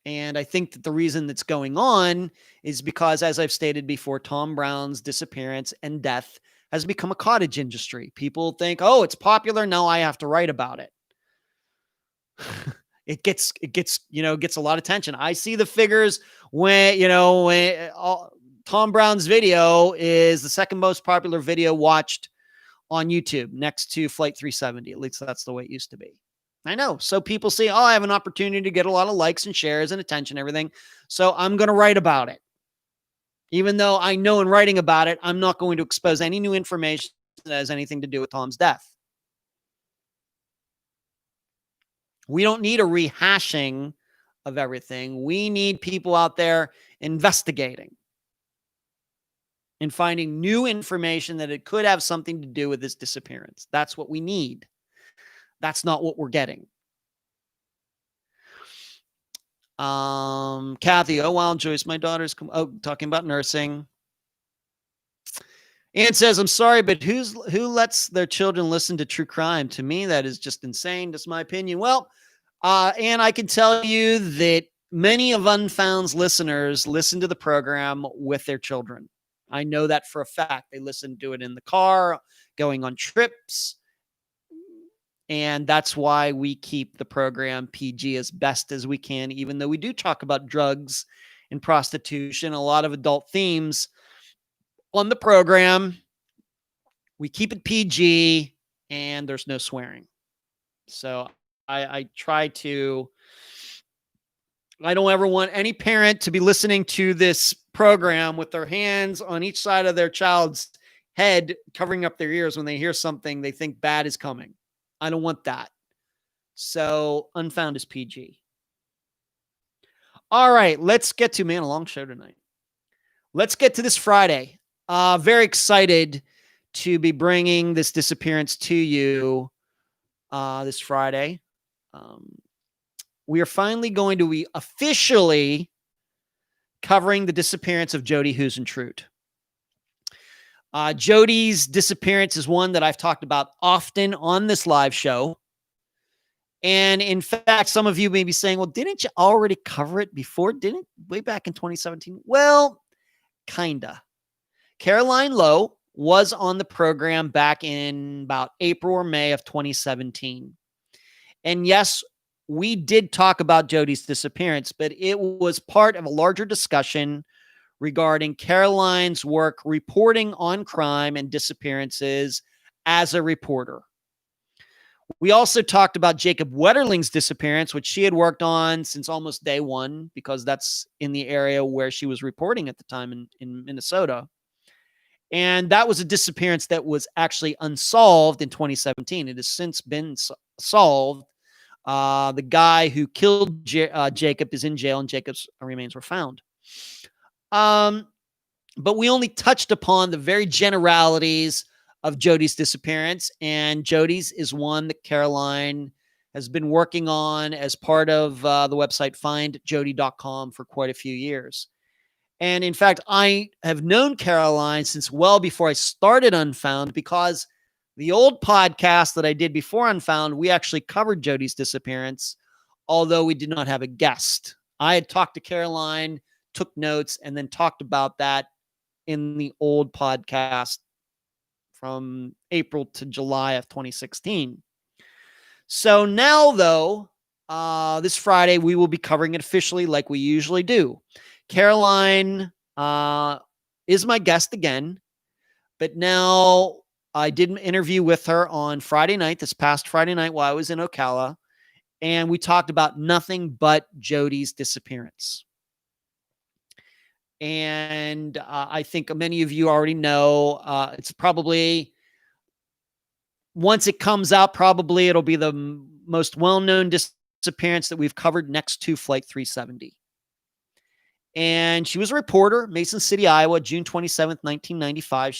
And I think that the reason that's going on is because, as I've stated before, Tom Brown's disappearance and death has become a cottage industry. People think, oh, it's popular. Now I have to write about it. It gets a lot of attention. I see the figures when Tom Brown's video is the second most popular video watched on YouTube, next to Flight 370. At least that's the way it used to be. I know. So people say, oh, I have an opportunity to get a lot of likes and shares and attention, and everything. So I'm going to write about it. Even though I know in writing about it, I'm not going to expose any new information that has anything to do with Tom's death. We don't need a rehashing of everything. We need people out there investigating and finding new information that it could have something to do with this disappearance. That's what we need. That's not what we're getting. Kathy, oh, wow, Joyce, my daughter's talking about nursing. Ann says, I'm sorry, but who lets their children listen to true crime? To me, that is just insane. That's my opinion. Well, Ann, I can tell you that many of Unfound's listeners listen to the program with their children. I know that for a fact. They listen to it in the car, going on trips. And that's why we keep the program PG as best as we can, even though we do talk about drugs and prostitution, a lot of adult themes on the program. We keep it PG and there's no swearing. So I try to, I don't ever want any parent to be listening to this program with their hands on each side of their child's head, covering up their ears when they hear something they think bad is coming. I don't want that. So Unfound is PG. All right, let's get to, man, a long show tonight. Let's get to this Friday. Very excited to be bringing this disappearance to you this Friday. We are finally going to be officially covering the disappearance of Jodi Huisentruit. Jody's disappearance is one that I've talked about often on this live show. And in fact, some of you may be saying, well, didn't you already cover it before? Didn't way back in 2017? Well, kinda. Caroline Lowe was on the program back in about April or May of 2017. And yes, we did talk about Jody's disappearance, but it was part of a larger discussion regarding Caroline's work reporting on crime and disappearances as a reporter. We also talked about Jacob Wetterling's disappearance, which she had worked on since almost day one, because that's in the area where she was reporting at the time in Minnesota. And that was a disappearance that was actually unsolved in 2017. It has since been solved. The guy who killed Jacob is in jail, and Jacob's remains were found. But we only touched upon the very generalities of Jody's disappearance, and Jody's is one that Caroline has been working on as part of the website findjody.com for quite a few years. And in fact, I have known Caroline since well before I started Unfound, because the old podcast that I did before Unfound, we actually covered Jody's disappearance, although we did not have a guest. I had talked to Caroline, took notes, and then talked about that in the old podcast from April to July of 2016. So now, though, this Friday, we will be covering it officially like we usually do. Caroline is my guest again, but now I did an interview with her on Friday night, this past Friday night while I was in Ocala, and we talked about nothing but Jody's disappearance. And I think many of you already know, it's probably, once it comes out, probably it'll be the most well-known disappearance that we've covered next to Flight 370. And she was a reporter, Mason City, Iowa, June 27th, 1995.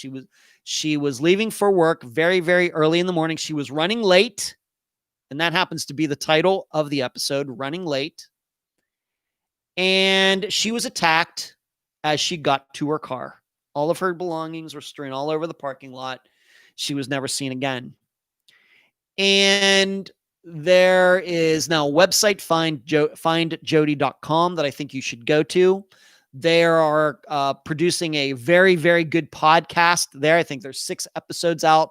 She was leaving for work very, very early in the morning. She was running late, and that happens to be the title of the episode, Running Late. And she was attacked as she got to her car. All of her belongings were strewn all over the parking lot. She was never seen again. And there is now a website, findjody.com, that I think you should go to. They are producing a very, very good podcast there. I think there's 6 episodes out,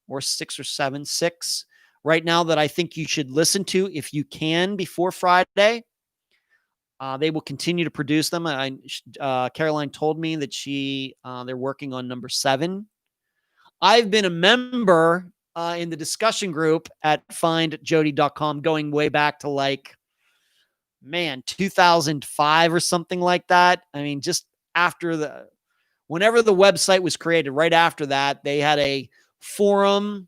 or 6 or 7, 6 right now, that I think you should listen to if you can before Friday. They will continue to produce them. Caroline told me that they're working on number 7. I've been a member in the discussion group at findjody.com going way back to 2005 or something like that. I mean, just after whenever the website was created, right after that, they had a forum,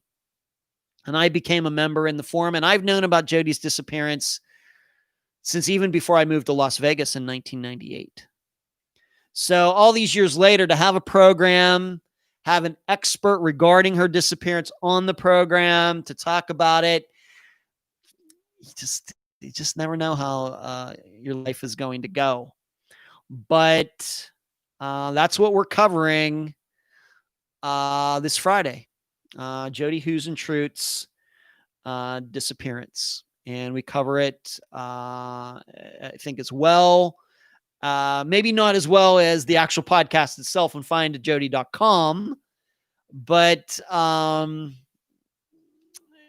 and I became a member in the forum. And I've known about Jody's disappearance since even before I moved to Las Vegas in 1998. So all these years later, to have a program, have an expert regarding her disappearance on the program to talk about it, you just never know how your life is going to go. But that's what we're covering this Friday, Jodi Huisentruit's disappearance. And we cover it, I think, as well. Maybe not as well as the actual podcast itself on findjody.com, But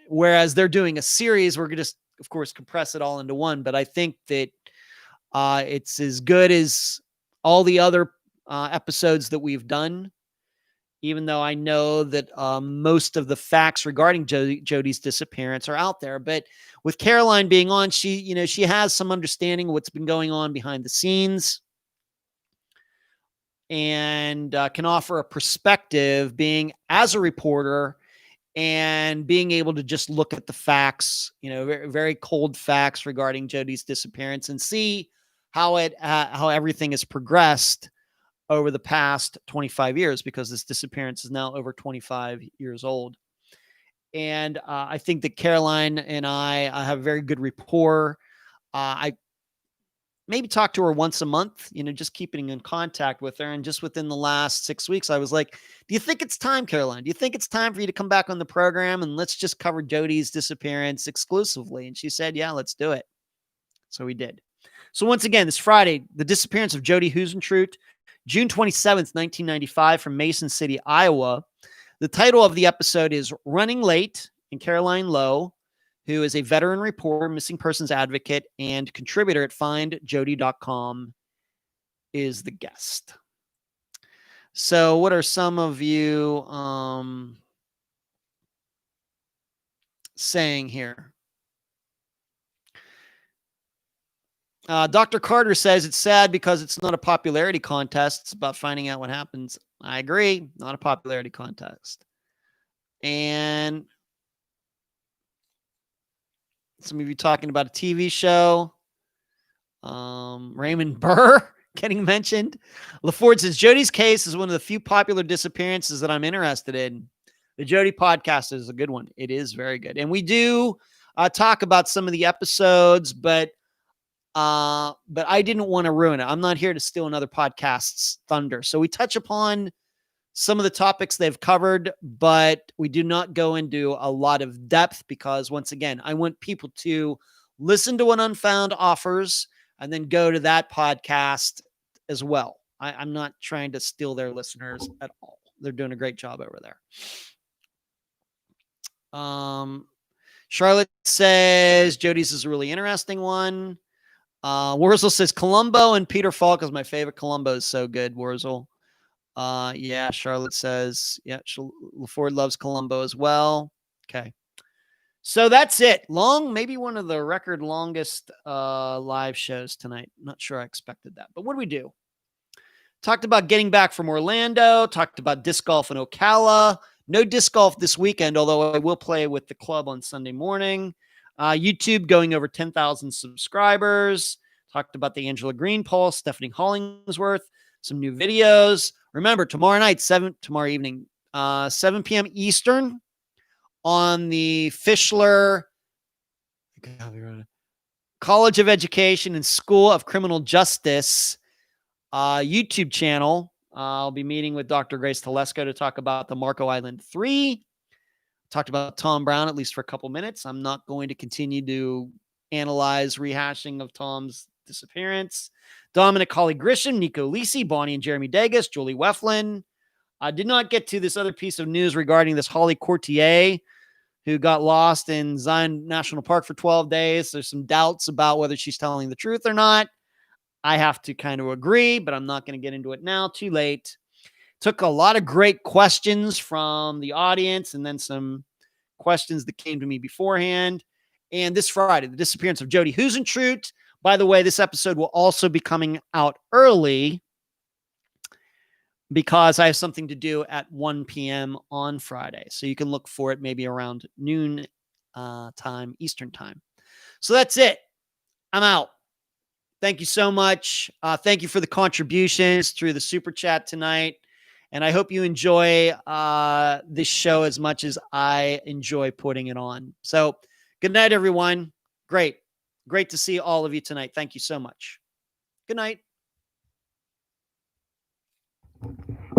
whereas they're doing a series, we're going to, of course, compress it all into one. But I think that it's as good as all the other episodes that we've done, even though I know that most of the facts regarding Jody's disappearance are out there. But with Caroline being on, she has some understanding of what's been going on behind the scenes, and can offer a perspective, being as a reporter and being able to just look at the facts, very, very cold facts regarding Jody's disappearance, and see how everything has progressed over the past 25 years, because this disappearance is now over 25 years old. And I think that Caroline and I have a very good rapport. I maybe talk to her once a month, just keeping in contact with her. And just within the last 6 weeks, I was like, do you think it's time, Caroline? Do you think it's time for you to come back on the program and let's just cover Jody's disappearance exclusively? And she said, yeah, let's do it. So we did. So once again, this Friday, the disappearance of Jodi Huisentruit, June 27th, 1995, from Mason City, Iowa. The title of the episode is Running Late, and Caroline Lowe, who is a veteran reporter, missing persons advocate, and contributor at findjody.com, is the guest. So what are some of you saying here? Dr. Carter says it's sad because it's not a popularity contest. It's about finding out what happens. I agree. Not a popularity contest. And some of you talking about a TV show. Raymond Burr getting mentioned. LaFord says Jody's case is one of the few popular disappearances that I'm interested in. The Jody podcast is a good one. It is very good. And we do talk about some of the episodes, but I didn't want to ruin it. I'm not here to steal another podcast's thunder. So we touch upon some of the topics they've covered, but we do not go into a lot of depth because, once again, I want people to listen to what Unfound offers and then go to that podcast as well. I'm not trying to steal their listeners at all. They're doing a great job over there. Charlotte says Jody's is a really interesting one. Wurzel says Columbo and Peter Falk is my favorite. Columbo is so good, Wurzel. Yeah, Charlotte says, yeah, LaFord loves Columbo as well. Okay. So that's it. Long, maybe one of the record longest live shows tonight. Not sure I expected that. But what do we do? Talked about getting back from Orlando. Talked about disc golf in Ocala. No disc golf this weekend, although I will play with the club on Sunday morning. YouTube going over 10,000 subscribers. Talked about the Angela Green poll, Stephanie Hollingsworth, some new videos. Remember, tomorrow evening, 7 p.m. Eastern on the Fischler College of Education and School of Criminal Justice YouTube channel. I'll be meeting with Dr. Grace Telesco to talk about the Marco Island 3. Talked about Tom Brown at least for a couple minutes. I'm not going to continue to analyze rehashing of Tom's disappearance. Domonique Holley Grisham, Nieko Lisi, Bonnie and Jeremy Degas, Julie Weflen. I did not get to this other piece of news regarding this Holly Cortier who got lost in Zion National Park for 12 days. There's some doubts about whether she's telling the truth or not. I have to kind of agree, but I'm not going to get into it now. Too late. Took a lot of great questions from the audience and then some questions that came to me beforehand. And this Friday, the disappearance of Jodi Huisentruit. By the way, this episode will also be coming out early because I have something to do at 1 p.m. on Friday. So you can look for it maybe around noon time, Eastern time. So that's it. I'm out. Thank you so much. Thank you for the contributions through the super chat tonight. And I hope you enjoy this show as much as I enjoy putting it on. So good night, everyone. Great to see all of you tonight. Thank you so much. Good night.